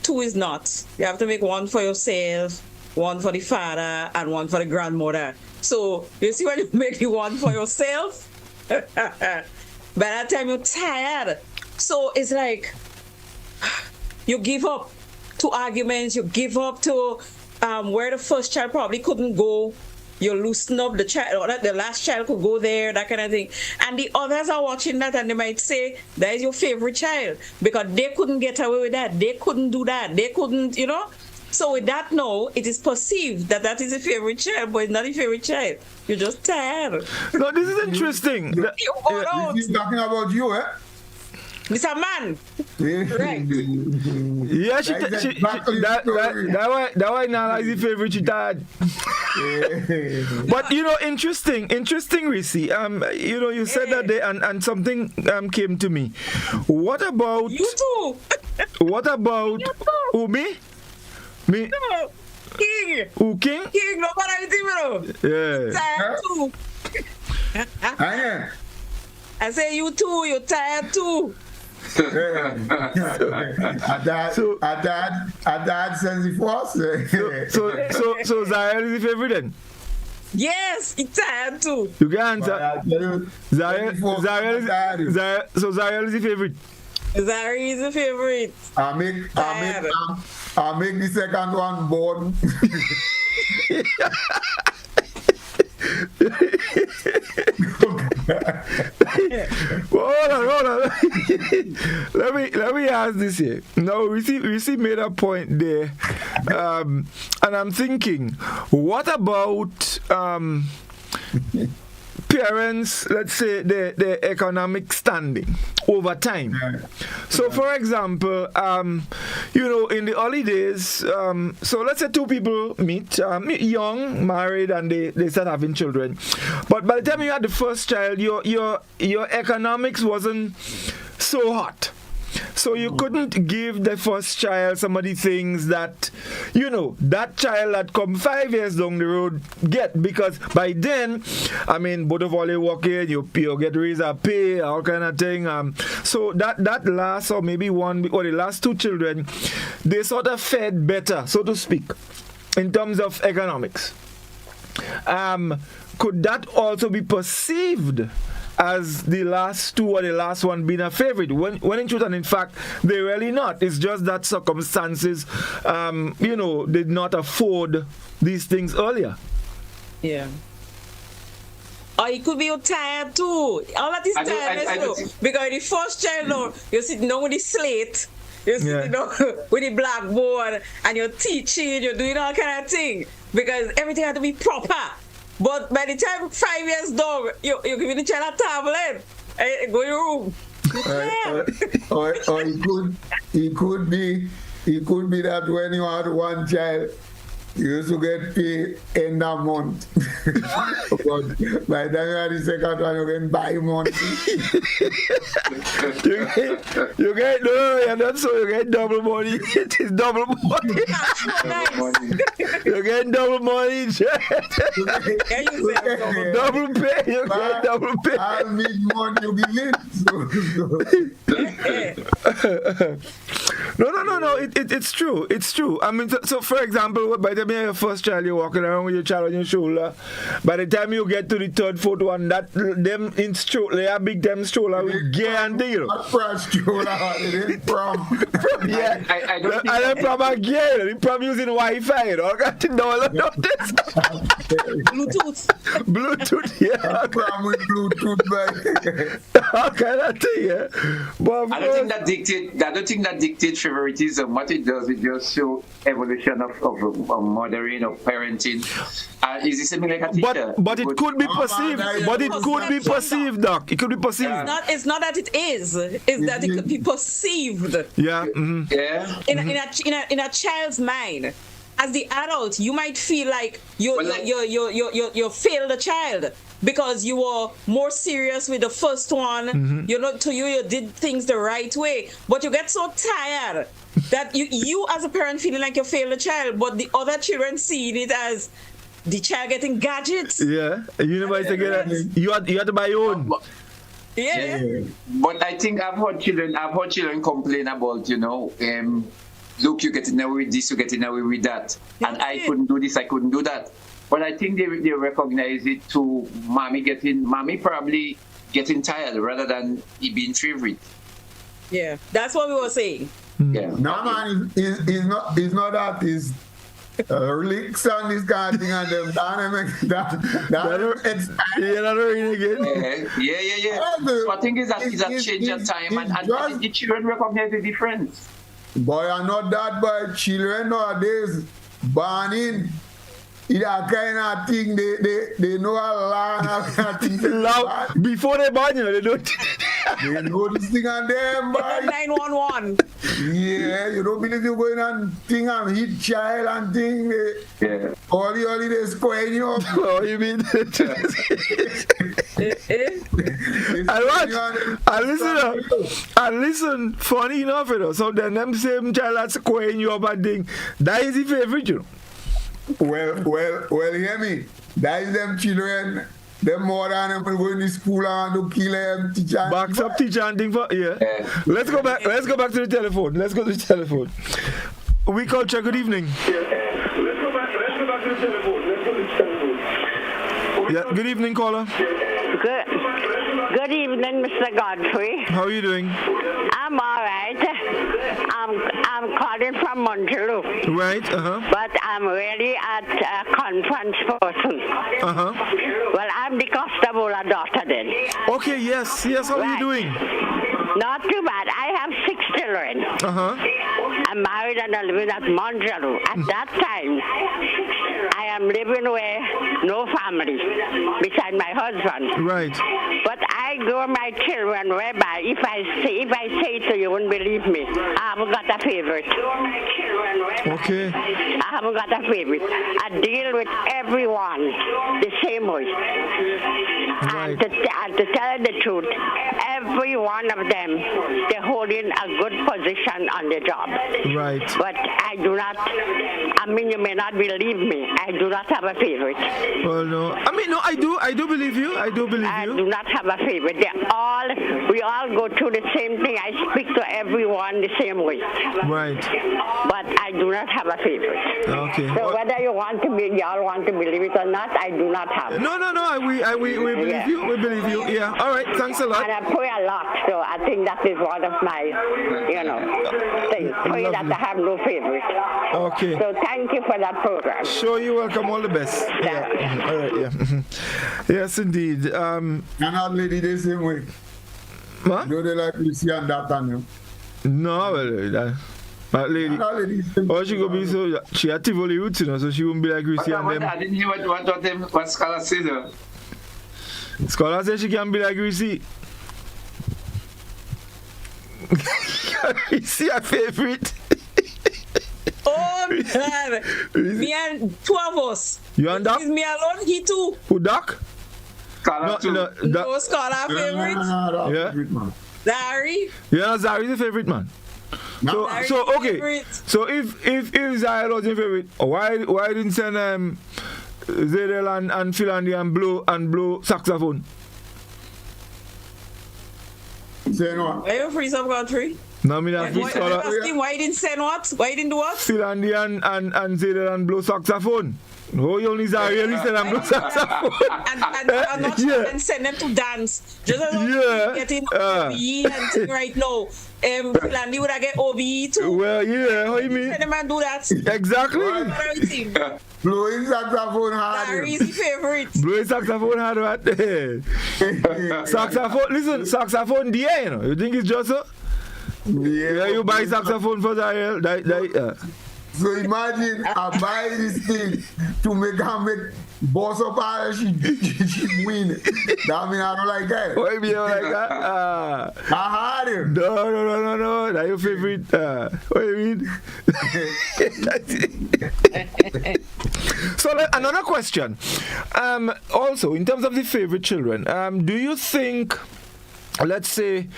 2 is not. You have to make 1 for yourself, 1 for the father, and 1 for the grandmother. So you see, when you make the 1 for yourself, by that time you're tired. So it's like you give up to arguments, you give up to where the first child probably couldn't go. You loosen up the child, or that the last child could go there, that kind of thing. And the others are watching that and they might say, that is your favorite child, because they couldn't get away with that. They couldn't do that. They couldn't, So with that, no, it is perceived that is a favorite child, but it's not a favorite child. You're just tired. No, this is interesting. He's talking about you, eh? Mr. Man. Right. Yeah, that why now is the favorite she died. But interesting, Reece. You said that day, and something came to me. What about you too? What about who, me? Me? No. King. Who, King? King, nobody bro. Yeah. Tired too. I say you too. You're tired too. Dad says it was. So Zaya is the favorite then? Yes, it's tired too. You can answer. Zaya is the favorite. Zara is the favorite. I'll make the second one born. Hold on. let me ask this here. Now, we see made a point there, and I'm thinking, what about parents, let's say their economic standing over time? So for example, in the early days, so let's say 2 people meet, young, married, and they start having children. But by the time you had the first child, your economics wasn't so hot. So you couldn't give the first child some of the things that, that child that come 5 years down the road get, because by then, I mean, both of all you work in, you get raise a pay, all kind of thing. So that last, or maybe one, or the last two children, they sort of fed better, so to speak, in terms of economics. Could that also be perceived as the last two or the last one being a favorite, when in truth and in fact they're really not? It's just that circumstances did not afford these things earlier. Yeah. Or it could be you're tired too. All that is tiredness too. Because the first child, you're sitting down with the slate, you're sitting down with the blackboard, and you're teaching, you're doing all kind of thing, because everything had to be proper. But by the time 5 years down, you're giving the child a tablet. Go in your room. Or it could be that when you had one child, you used to get paid end of month. But by the time you had the second one, you can buy monthly. You're not so, you get double money. It is double money. You're getting double money. Double pay. You get double pay. I'll make money you give it. No. It's true. It's true. I mean, so for example, by the time you're your first child, you're walking around with your child on your shoulder. By the time you get to the third, fourth one, them in stroller, they are big them stroller with gear and deal. Not from stroller, it is from. Yeah, I don't think and then from a gear, they from using Wi-Fi. All got to know all of this. Bluetooth, yeah. From with Bluetooth, all kind of thing, yeah. But I don't think that dictates favoritism. What it does, it just show evolution of mothering, of parenting. Is it something like a teacher? But it could be perceived. But it could be perceived, Doc. It could be perceived. It's not that it is. It's that it could be perceived. Yeah. Mm-hmm. Yeah. In a child's mind, as the adult, you might feel like you failed the child because you were more serious with the first one. Mm-hmm. You did things the right way, but you get so tired that you as a parent feeling like you failed the child, but the other children seeing it as the child getting gadgets. Yeah, you had to buy your own. Yeah. But I think I've heard children complain about, look, you're getting away with this, you're getting away with that. And I couldn't do this, I couldn't do that. But I think they recognize it to mommy probably getting tired rather than it being favorite. Yeah, that's what we were saying. Yeah. No, man, it's not that. It's licks on this kind of thing and them dynamics. You're not reading again. Yeah. So I think it's a change of time and the children recognize the difference. Boy, I'm not that boy. Children nowadays born in. It's a kind of thing they know a lot of things. Before they born, they don't. They know this thing on them, boy. 911. Yeah, you don't believe you going and thing and hit child and thing. Yeah. All the holidays squaring you up. Oh, you mean? And listen, funny enough, so then them same child that's squaring you up and thing, that is the favorite, Well, hear me. That is them children. Them more than them going to school and to kill them teacher. Backs up teacher and thing for Let's go back to the telephone. Let's go to the telephone. We Culture, good evening. Let's go back to the telephone. Yeah, good evening, caller. Good evening, Mr. Godfrey. How are you doing? I'm all right. I'm calling from Montreal. Right, But I'm really at a conference person. Well, I'm the Costa-Bola daughter then. Okay, yes. How are you doing? Not too bad. I have 6 children. I'm married and I'm living at Montreal. At that time, I am living with no family beside my husband. Right. But I grow my children whereby if I say to you, you won't believe me. I haven't got a favorite. Okay. I haven't got a favorite. I deal with everyone the same way. Right. And to tell you the truth, every one of them, they're holding a good position on the job. Right. But I do not, I mean, you may not believe me, I do not have a favorite. Well, no. I mean, no, I do believe you. I do believe I you. do not have a favorite. We all go through the same thing. I speak to everyone the same way. Right. But I do not have a favorite. Okay. So whether y'all want to believe it or not, I do not have. No. We believe you. We believe you. Yeah. All right. Thanks a lot. And I pray a lot, so I think that is one of my, things. Pray that I have no favorite. Okay. So thank you for that program. Sure, you're welcome. All the best. Yeah. All right. Yeah. Yes, indeed. And that lady the same way. What? Do they like Reece and that and you? No, well, that lady. Oh, she go be so. She had Tivoli roots, so she won't be like Reece and them. I didn't hear what Scholar said. Scholar said she can be like Reece. Reece, your favorite. Oh, man. Me and two of us. You and Doc? Is me alone? He too. Who, Doc? Scholar too. No Scholar favorite. Yeah. Zari. Yeah, Zari's a favorite man. So okay. Favorite. So if Zari was your favorite, why didn't send Zedel and Finley and blow saxophone? Say no. Are you free some Godfrey? No, me not free Scholar. Why you didn't send what? Why you didn't do what? Finley and Zedel and blow saxophone. Oh, you only Zari only send and blow saxophone. and not and send them to dance. Just as getting OBE and thing right now. Finley would I get OBE too? Well, yeah, how you mean? Send them and do that. Exactly. Blowing saxophone hard. Zari's the favorite. Blowing saxophone hard, what? Saxophone, listen, saxophone there, you know. You think it's just so? Yeah, you buy saxophone for Zari. So imagine I buy this thing to make boss up her, she win. That mean I don't like that. Why me don't like that? I had him. No. That's your favorite. What do you mean? So another question. Also, in terms of the favorite children, do you think, let's say,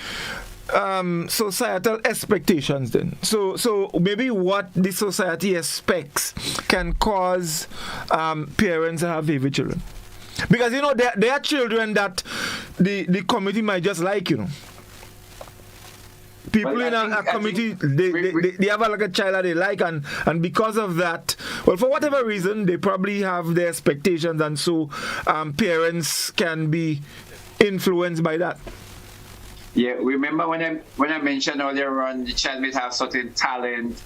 societal expectations then. So maybe what the society expects can cause parents to have favorite children. Because there are children that the committee might just like, People in a committee, they have like a child that they like, and because of that, well, for whatever reason, they probably have their expectations, and so parents can be influenced by that. Yeah, remember when I mentioned earlier on, the child may have certain talent.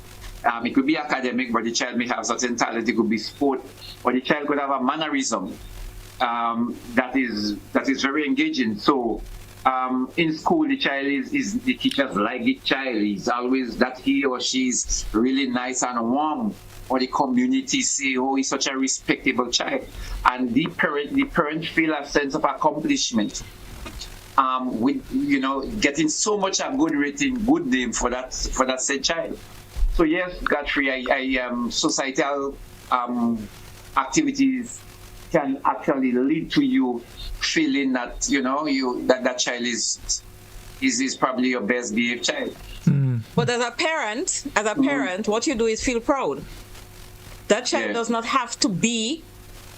It could be academic, but the child may have certain talent. It could be sport, or the child could have a mannerism that is very engaging. So in school, the child is the teachers like the child. He's always that he or she's really nice and warm. Or the community say, oh, he's such a respectable child, and the parent feel a sense of accomplishment. With getting so much a good rating, good name for that said child. So yes, Godfrey, societal activities can actually lead to you feeling that that child is probably your best behaved child. But as a parent, what you do is feel proud. That child does not have to be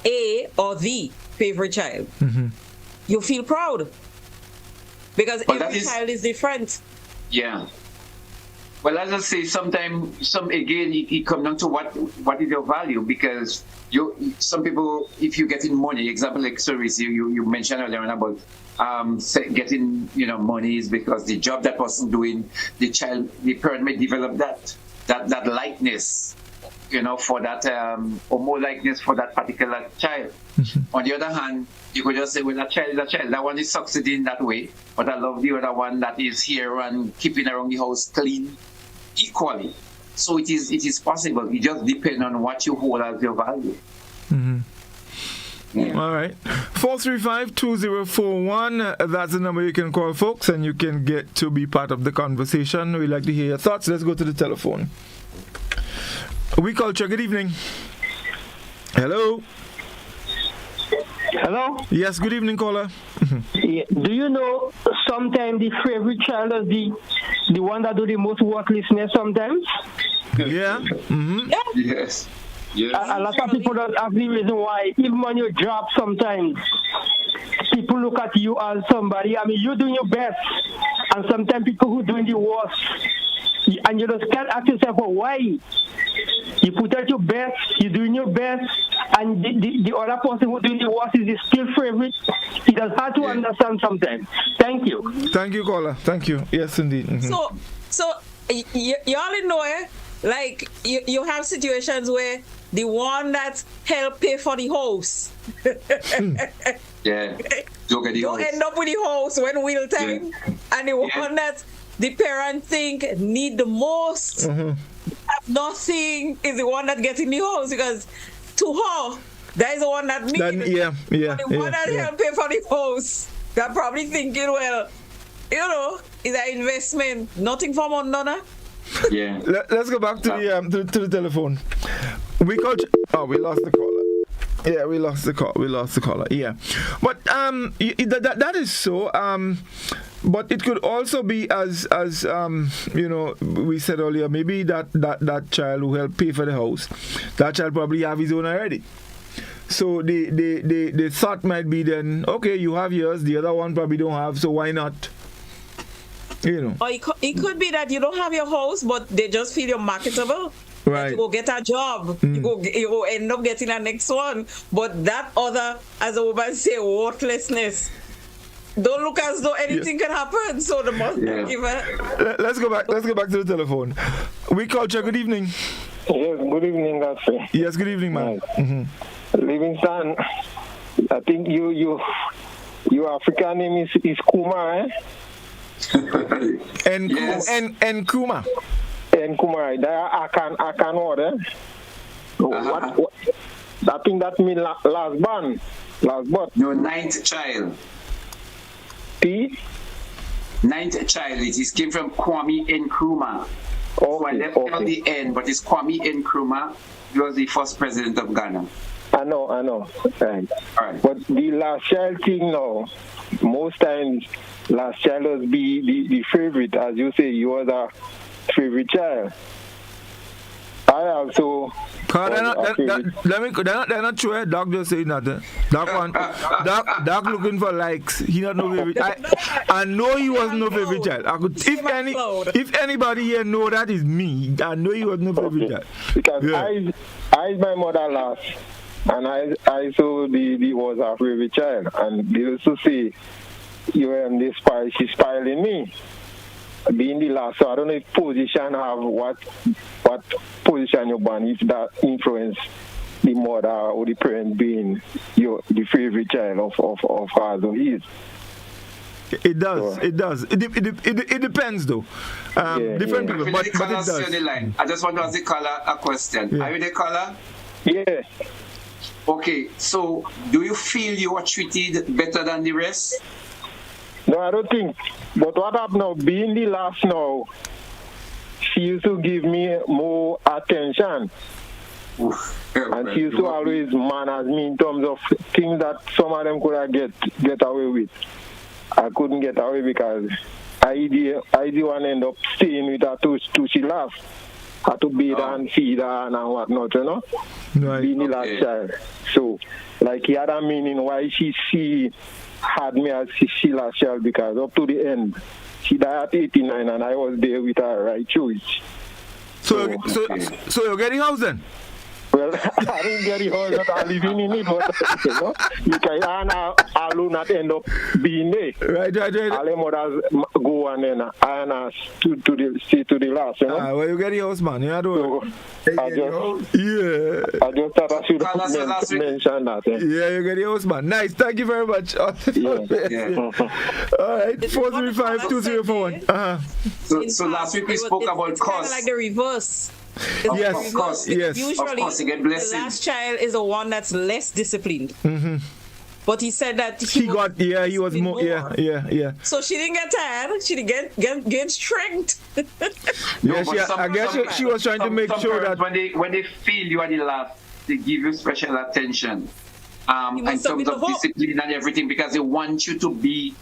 a or the favorite child. You feel proud. Because every child is different. Yeah. Well, as I say, sometimes it comes down to what is your value, because some people, if you're getting money, example like service, you mentioned earlier on about getting money is because the job that person doing, the parent may develop that likeness, for that or more likeness for that particular child. On the other hand, you could just say, well, that child is a child. That one is succeeding that way, but I love the other one that is here and keeping around the house clean equally. So it is possible. It just depends on what you hold as your value. Yeah. All right. 435-2041. That's the number you can call, folks, and you can get to be part of the conversation. We'd like to hear your thoughts. Let's go to the telephone. We Culture, good evening. Hello. Hello? Yes, good evening, caller. Yeah. Do you know sometimes the favorite child is the one that do the most worthlessness sometimes? Yeah. Mm-hmm. Yes. Yes. A lot of people don't have the reason why. Even when you drop sometimes, people look at you as somebody. I mean, you're doing your best. And sometimes people who doing the worst. And you just can't ask yourself, well, why? You put out your best, you're doing your best, and the other person who's doing the worst is still favorite. It is hard to understand sometimes. Thank you. Thank you, caller. Thank you. Yes, indeed. Mm-hmm. So you all know, like you have situations where the one that help pay for the house. Yeah. Don't end up with the house when wheel time, and the one that the parent think need the most. Nothing is the one that gets in the house, because to her, that is the one that needs. The one that help pay for the house, they're probably thinking, well, it's an investment, nothing from another. Yeah. Let's go back to the telephone. We lost the caller. Yeah, we lost the caller. Yeah, but that is so. But it could also be as we said earlier. Maybe that child who helped pay for the house, that child probably have his own already. So the thought might be then, okay, you have yours, the other one probably don't have, so why not? Or it could be that you don't have your house, but they just feel you're marketable. Right. You go get a job. You go end up getting a next one. But that other, as a woman say, worthlessness. Don't look as though anything can happen. So the most give it. Let's go back to the telephone. We Culture, good evening. Yes, good evening, Godfrey. Yes, good evening, man. Livingston, I think your African name is Kuma, And Kuma. And Kuma, I can order. What? I think that means last born. Your ninth child. Ninth child. It came from Kwame Nkrumah. So I left out the end, but it's Kwame Nkrumah. He was the first president of Ghana. I know. Right. All right. But the last child thing now, most times last child will be the favorite. As you say, you was a favorite child. I also. They're not sure. Doc just saying nothing. Doc looking for likes. He not no favorite. I know he was no favorite child. If anybody here know that is me, I know he was no favorite child. Because I my mother last, and I saw the was a favorite child, and they used to say, she's spying me. Being the last, so I don't know if position have what position you're born, if that influence the mother or the parent being the favorite child of hers or his. It does. It does. It depends though. Different people, but it does. I just want to ask the caller a question. Yeah. Are you the caller? Yeah. Okay. So, do you feel you are treated better than the rest? No, I don't think. But what happened now, being the last now, she used to give me more attention. And she used to always manage me in terms of things that some of them could have get away with. I couldn't get away because I the one end up staying with her till she left. Had to bathe her and feed her and whatnot, Right. Being the last child. So, like, he had a meaning why she had me as she last child, because up to the end, she died at 89 and I was there with her right choice. So you're getting house then? Well, I didn't get the house, but I'm living in it, but because I will not end up being there. Right. All the mothers go and then I to the last, well, you get the house, man. You know, I just thought I should have mentioned that. Yeah, you get the house, man. Nice. Thank you very much. All right. 435-2041. So last week we spoke about cost. Kind of like the reverse. Yes. Usually, of course, you get blessings. The last child is the one that's less disciplined. Mm-hmm. but he said that he was more. Yeah. So she didn't get tired. She didn't get strength. I guess she was trying to make sure that when they feel you are the last, they give you special attention. In terms of discipline and everything, because they want you to be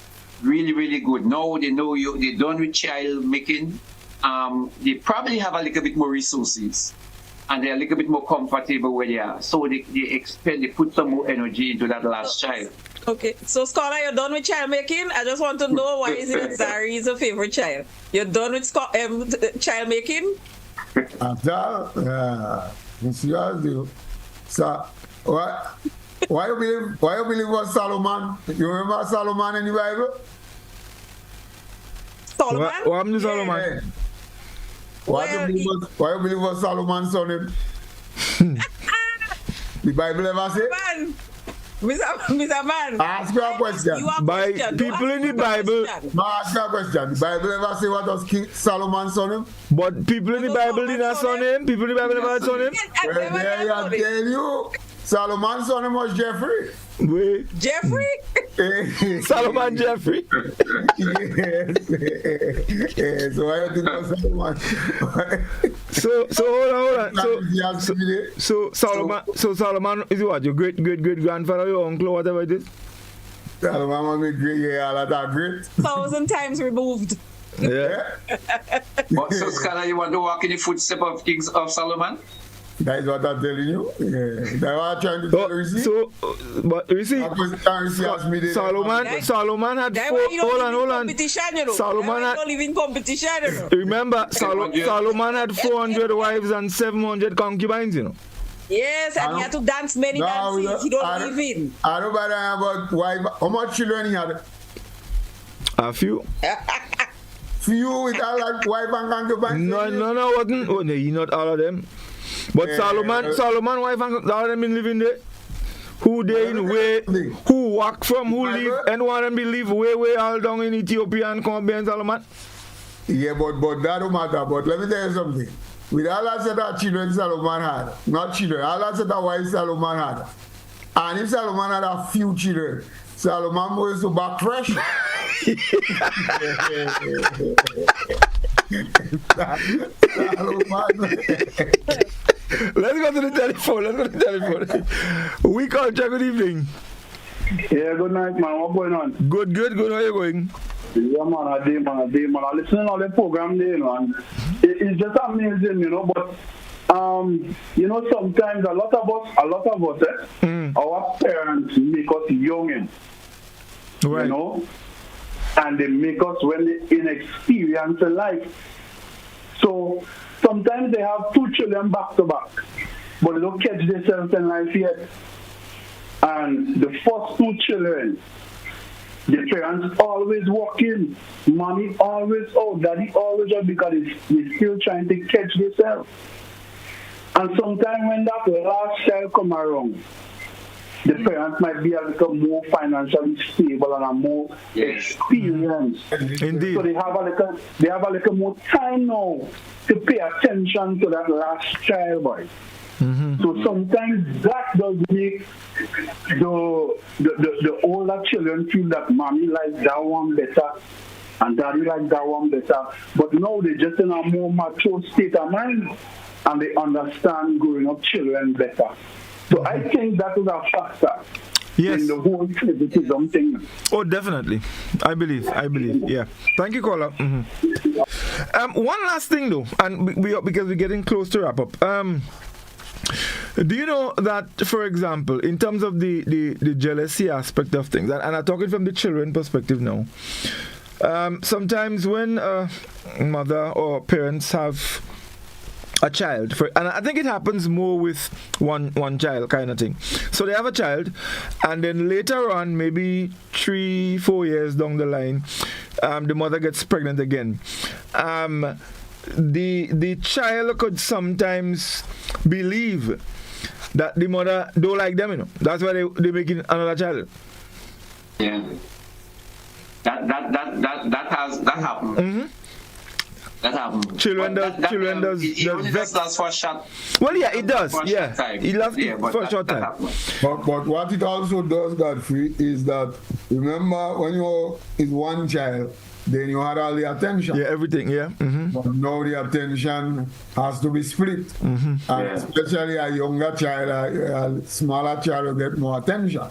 really, really good. Now they know you. They're done with child making. They probably have a little bit more resources, and they're a little bit more comfortable where they are. So they put some more energy into that last child. Okay, so Scholar, you're done with child making. I just want to know why is it that Zari is a favorite child? You're done with child making? So why you believe was Solomon? You remember Solomon in the Bible? Solomon? What happened to Solomon? Yeah. Why you believe was Solomon's son? The Bible ever say? Mr. Man. Ask you a question. By people in the Bible. Ask you a question. The Bible ever say what was King Solomon's son? But people in the Bible didn't son him. People in the Bible never son him. I tell you, Solomon's son was Jeffrey. Wait. Jeffrey? Solomon Jeffrey. Yes. So I think it was Solomon. So hold on. So Solomon is what? Your great grandfather, your uncle, or whatever it is? Solomon was my great, that's great. 1,000 times removed. Yeah. But so Scholar, you want to walk in the footsteps of Kings of Solomon? That is what I'm telling you. Yeah. That's what I'm trying to tell you. So, but you see, Solomon had hold on. Solomon had, don't live in competition. Remember, Solomon had 400 wives and 700 concubines, you know. Yes, and he had to dance many dances. He don't live in. I don't know about wife. How much children he had? A few. Few with all that wife and concubines? No, wasn't. Oh, no, not all of them. But Solomon wife and all of them been living there. Who they in way, who walk from, who live, and one of them live way all down in Ethiopia and come behind Solomon. Yeah, but that don't matter. But let me tell you something. With all that set of children Solomon had, not children, all that set of wives Solomon had. And if Solomon had a few children, Solomon was to back fresh. Let's go to the telephone. We Culture, good evening. Yeah, good night, man. What's going on? Good. How are you going? Yeah, man, I day, man. I listen to all the program there, man. It's just amazing, you know, but you know, sometimes a lot of us, our parents make us young, right. You know, and they make us when they inexperienced in life. So sometimes they have two children back to back, but they don't catch themselves in life yet. And the first two children, the parents always working, mommy always out, daddy always out, because they're still trying to catch themselves. And sometimes when that last child come around, the parents might be a little more financially stable and a more experienced. Indeed. So they have a little more time now to pay attention to that last child, boy. Mm-hmm. So sometimes that does make the older children feel that mommy likes that one better and daddy likes that one better. But now they're just in a more mature state of mind and they understand growing up children better. So I think that is a factor in the whole favoritism thing. Oh, definitely. I believe. Yeah. Thank you, caller. Mm-hmm. One last thing, though, and because we're getting close to wrap up. Do you know that, for example, in terms of the jealousy aspect of things, and I'm talking from the children perspective now, sometimes when a mother or parents have a child, and I think it happens more with one child kind of thing. So they have a child, and then later on, maybe 3-4 years down the line, the mother gets pregnant again. The child could sometimes believe that the mother don't like them, you know. That's why they making another child. Yeah. That happened. Mm-hmm. That happens. Children does it only vex. just lasts for a short. Well, yeah, it does. For a Yeah, short time. it lasts but for a short time. But what it also does, Godfrey, is that remember when you is one child, then you had all the attention. Yeah, everything. Yeah. Mm-hmm. But now the attention has to be split, and especially a younger child, a smaller child will get more attention.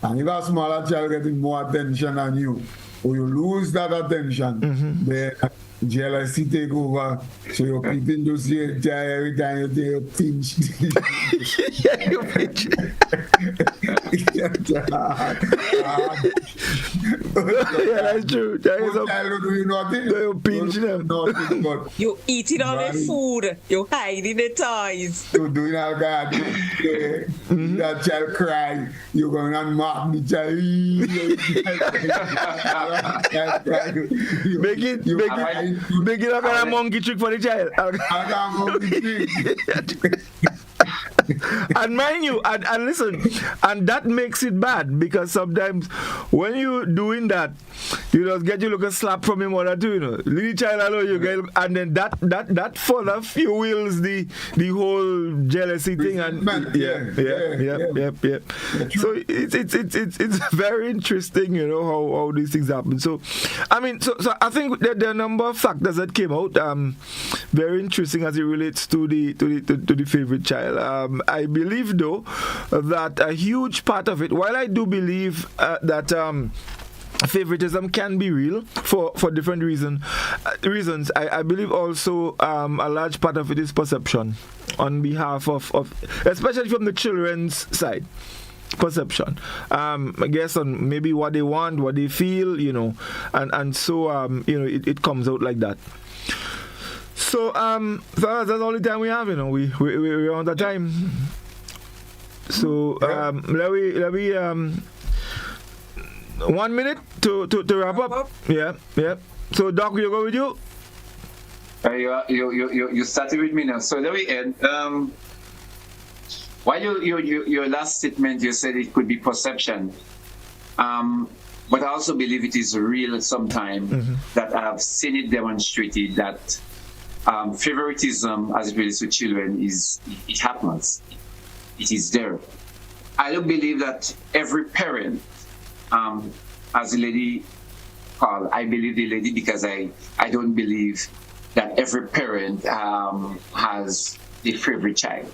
And if a smaller child getting more attention than you, or you lose that attention, then jealousy take over. So you're keeping to see a child every time you take a pinch. Yeah, you pinch. Yeah, that's true. That is child do nothing. You pinch them. Nothing, but you eating all the food. You hiding the toys. you doing all that. That child cry. You're going to mark the child. Make it a kind of monkey trick for the child. And mind you, and listen, and that makes it bad because sometimes when you doing that, you just get you look a slap from your mother too, you know. Little child alone you get, and then that further fuels the whole jealousy thing, and yeah. So it's very interesting, you know, how these things happen. So I mean, so I think that there are a number of factors that came out very interesting as it relates to the favorite child. I believe though that a huge part of it, while I do believe that favoritism can be real for different reasons, I believe also a large part of it is perception on behalf of especially from the children's side. Perception, I guess, on maybe what they want, what they feel, you know, and so you know, it comes out like that. So that's all the time we have, you know. We're on the time. So let we 1 minute to wrap up. Yeah. So Doc, you go with you. You started with me now. So let me end. While your last statement, you said it could be perception. But I also believe it is real sometimes that I've seen it demonstrated that favoritism as it relates to children it happens. It is there. I don't believe that every parent, as the lady called, I believe the lady because I don't believe that every parent has a favorite child.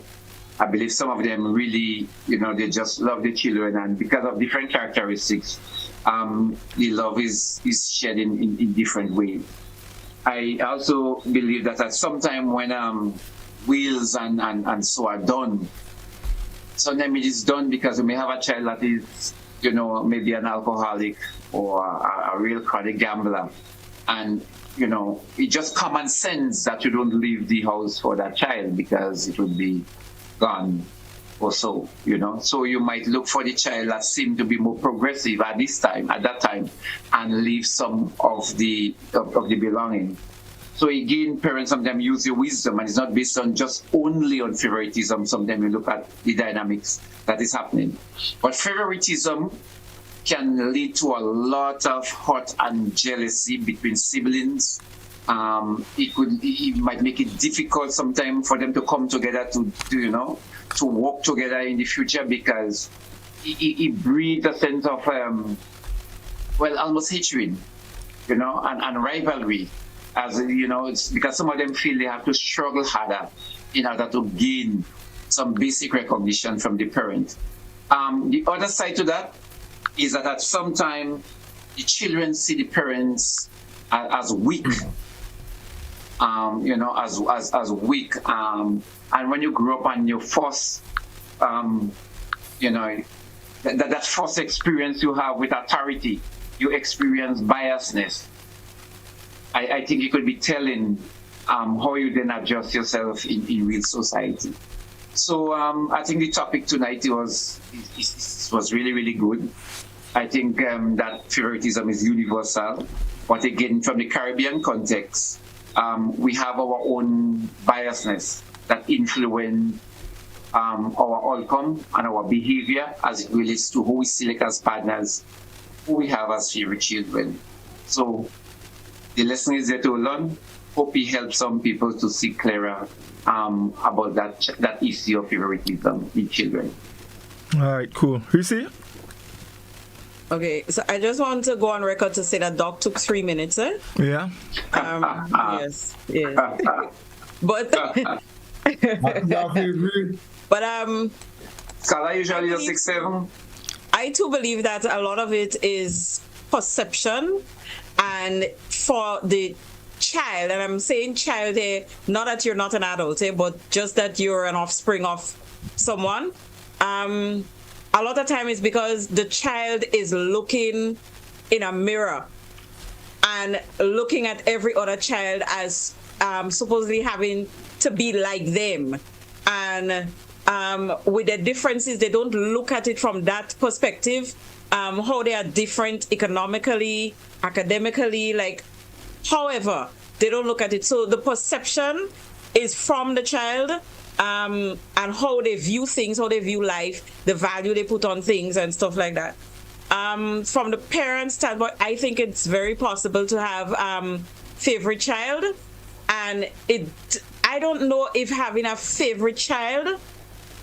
I believe some of them really, you know, they just love the children, and because of different characteristics, the love is shared in different ways. I also believe that at some time when wills and so are done, sometimes it is done because we may have a child that is, you know, maybe an alcoholic or a real chronic gambler, and you know, it's just common sense that you don't leave the house for that child because it would be gone or so, you know. So you might look for the child that seemed to be more progressive at that time, and leave some of the belonging. So again, parents sometimes use your wisdom, and it's not based on just only on favoritism. Sometimes you look at the dynamics that is happening. But favoritism can lead to a lot of hurt and jealousy between siblings. It might make it difficult sometimes for them to come together to work together in the future, because it breeds a sense of almost hatred, you know, and rivalry. As you know, it's because some of them feel they have to struggle harder in order to gain some basic recognition from the parent. The other side to that is that at some time the children see the parents as weak, you know, as weak. And when you grow up and you force, you know, that first experience you have with authority, you experience biasness. I think it could be telling how you then adjust yourself in real society. So I think the topic tonight was really, really good. I think that favoritism is universal, but again, from the Caribbean context, we have our own biasness that influence our outcome and our behavior as it relates to who we select as partners, who we have as favorite children. So the lesson is there to learn, hope he helps some people to see clearer about that issue of favoritism in children. All right, cool. Reece? Okay, so I just want to go on record to say that Doc took 3 minutes, eh? Yeah. Yes. But Scala usually a 6-7. I too believe that a lot of it is perception, and for the child, and I'm saying child here, not that you're not an adult, but just that you're an offspring of someone. A lot of time is because the child is looking in a mirror and looking at every other child as supposedly having to be like them. And with the differences, they don't look at it from that perspective, how they are different economically, academically, like, however, they don't look at it. So the perception is from the child, and how they view things, how they view life, the value they put on things and stuff like that. From the parents' standpoint, I think it's very possible to have favorite child, and I don't know if having a favorite child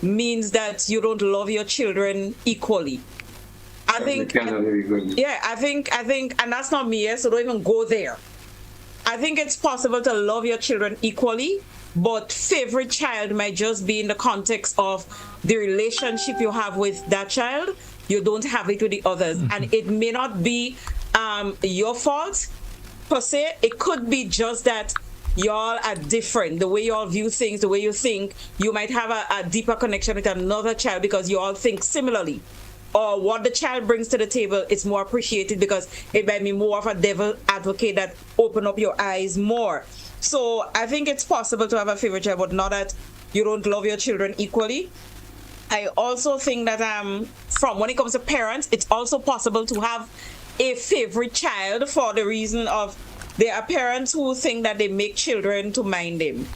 means that you don't love your children equally. I think, and that's not me, so don't even go there. I think it's possible to love your children equally, but favorite child might just be in the context of the relationship you have with that child. You don't have it with the others. And it may not be your fault, per se. It could be just that y'all are different. The way y'all view things, the way you think, you might have a deeper connection with another child because you all think similarly. Or what the child brings to the table is more appreciated because it might be more of a devil advocate that open up your eyes more. So I think it's possible to have a favorite child, but not that you don't love your children equally. I also think that from when it comes to parents, it's also possible to have a favorite child for the reason of there are parents who think that they make children to mind them.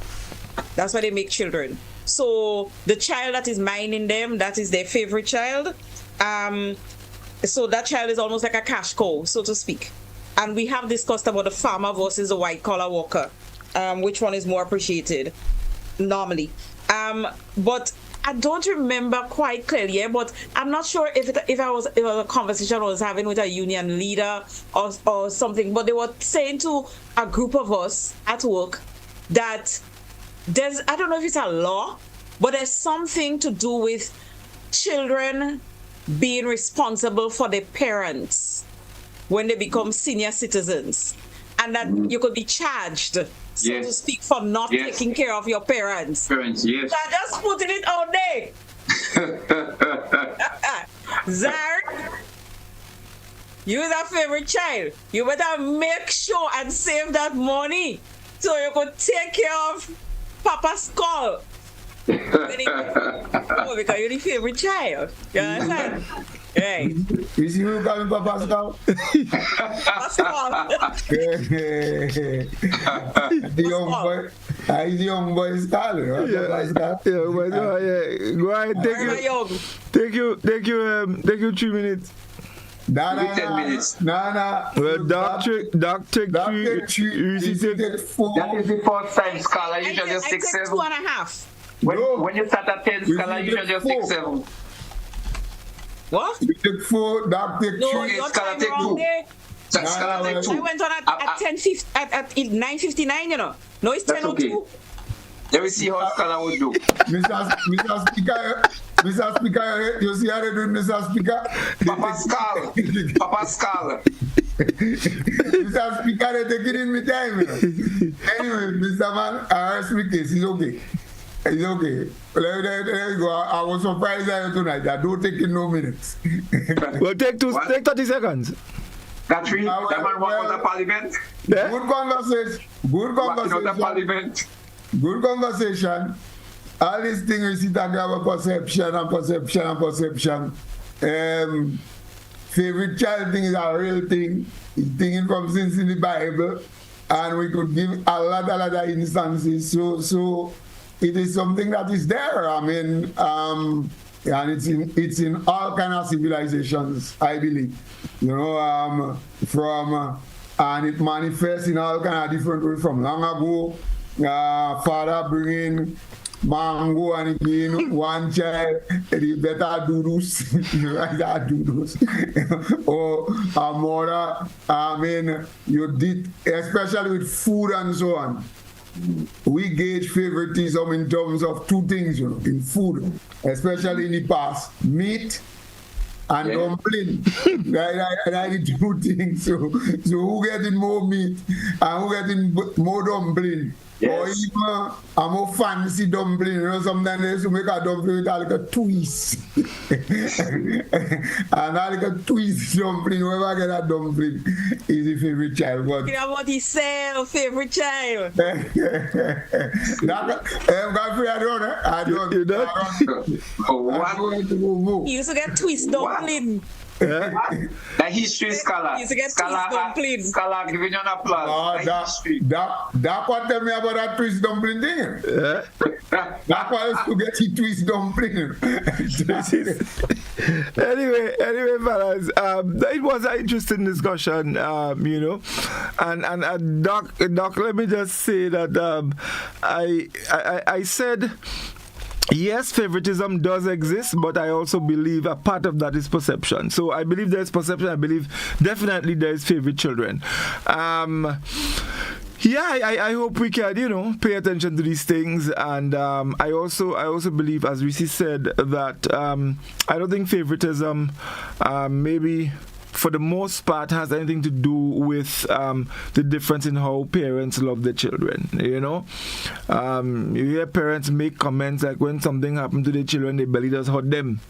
That's why they make children. So the child that is minding them, that is their favorite child. So that child is almost like a cash cow, so to speak. And we have discussed about the farmer versus the white collar worker, which one is more appreciated normally. But I don't remember quite clearly, but I'm not sure if it was a conversation I was having with a union leader or something, but they were saying to a group of us at work that there's, I don't know if it's a law, but there's something to do with children being responsible for their parents when they become senior citizens, and that you could be charged, so to speak, for not taking care of your parents. So I'm just putting it out there. Zar, you is a favorite child. You better make sure and save that money so you could take care of Papa's skull. Because you're the favorite child. You understand? Right. You see who coming for Pascal? The young boy. The young boy is calling, right? Go ahead, take you 3 minutes. 10 minutes. Well, Doc take 3. Reece take 4. That is the first time, Scala. Usually just 6, 7. 2.5. When you start at 10, Scala, usually just 6, 7. What? You take 4, Doc take 3. No, Scala take 2. Scala take 2. I went on at 9:59, you know. No, it's 10:02. Okay. Let me see how Scala would do. Mr. Speaker, you see how they do, Mr. Speaker? Papa Scala. Mr. Speaker, they take it in my time. Anyway, Mr. Man, I speak this. It's okay. It's okay. There you go. I was surprised tonight. I don't take in no minutes. Well, take 30 seconds. Godfrey, that man walk on the parliament. Yeah? Good conversation. Good conversation. All these things we sit and have a perception. Favorite child thing is a real thing. It's thinking from since in the Bible, and we could give a lot of instances. So it is something that is there. I mean, and it's in all kind of civilizations, I believe. You know, from and it manifests in all kind of different ways from long ago. Father bringing mango and again one child, he better do this, you better do this. Or a mother, I mean, you did, especially with food and so on. We gauge favoritism in terms of two things, you know, in food, especially in the past, meat and dumpling. That is two things. So who getting more meat and who getting more dumpling? Yes. Or even a more fancy dumpling, you know, sometimes they used to make a dumpling with like a twist. And like a twist dumpling, whoever get a dumpling is the favorite child. But you know what he said, favorite child. Godfrey, I don't. You don't? He used to get twist dumpling. The history scholar. He used to get twist dumpling. Scholar giving you an applause. That what tell me about that twist dumpling thing. Yeah. That what used to get the twist dumpling. anyway, fellas, it was an interesting discussion, you know, and Doc, let me just say that I said, yes, favoritism does exist, but I also believe a part of that is perception. So I believe there's perception. I believe definitely there's favorite children. I hope we can, you know, pay attention to these things. And I also believe, as Reece said, that I don't think favoritism maybe for the most part has anything to do with the difference in how parents love their children. You know, you hear parents make comments like when something happened to their children, their belly does hurt them,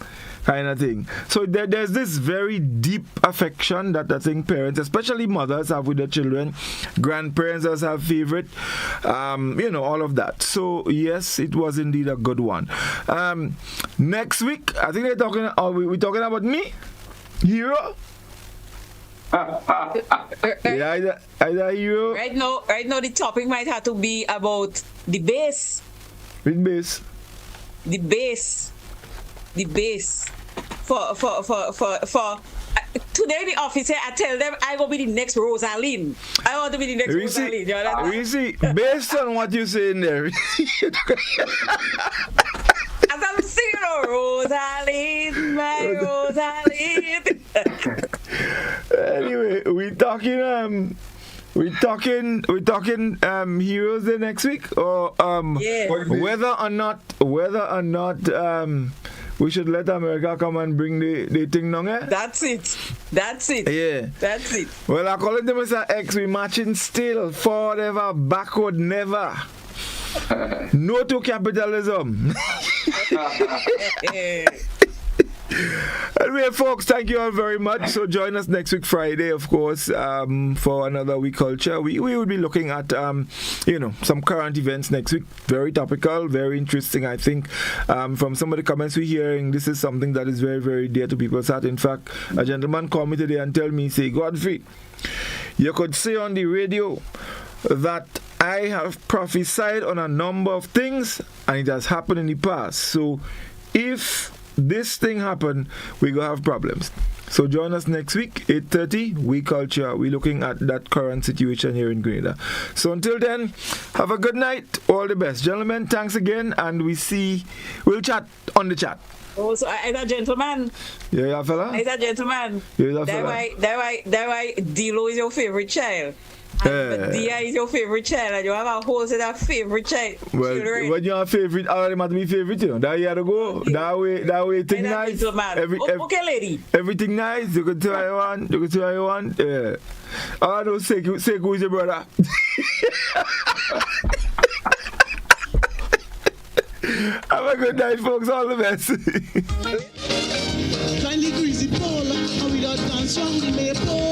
kind of thing. So there's this very deep affection that I think parents, especially mothers, have with their children. Grandparents also have favorite, you know, all of that. So yes, it was indeed a good one. Next week, I think they're talking. Are we talking about me, Hero? Yeah, either you. Right now, the topic might have to be about the bass. Which bass? The bass. For today in the office, I tell them I will be the next Rosaline. I want to be the next Rosaline. You see, based on what you say in there. As I'm singing, Rosaline, my Rosaline. Anyway, we're talking heroes the next week, or whether or not we should let America come and bring the thing down here. That's it. Yeah. That's it. Well, according to Mr. X, we matching still, forever, backward, never. No to capitalism. Anyway, folks, thank you all very much. So join us next week Friday, of course, for another We Culture. We will be looking at you know, some current events next week. Very topical, very interesting. I think from some of the comments we're hearing, this is something that is very, very dear to people's heart. In fact, a gentleman called me today and tell me, say, Godfrey, you could say on the radio that I have prophesied on a number of things and it has happened in the past. So if this thing happen, we're going to have problems. So join us next week, 8:30, We Culture. We're looking at that current situation here in Grenada. So until then, have a good night. All the best. Gentlemen, thanks again. And we'll chat on the chat. Oh, so I'm a gentleman. Yeah, fella? I'm a gentleman. Yeah, that's why Dilo is your favorite child. And Dia is your favorite child, and you have a whole set of favorite child. Well, when you have favorite, all of them have to be favorite, you know. That you have to go. That way, thing nice. Okay, lady. Everything nice. You can tell what you want. Yeah. I don't say who's your brother. Have a good night, folks. All the best. Kindly greasy pole, and we don't dance on the maypole.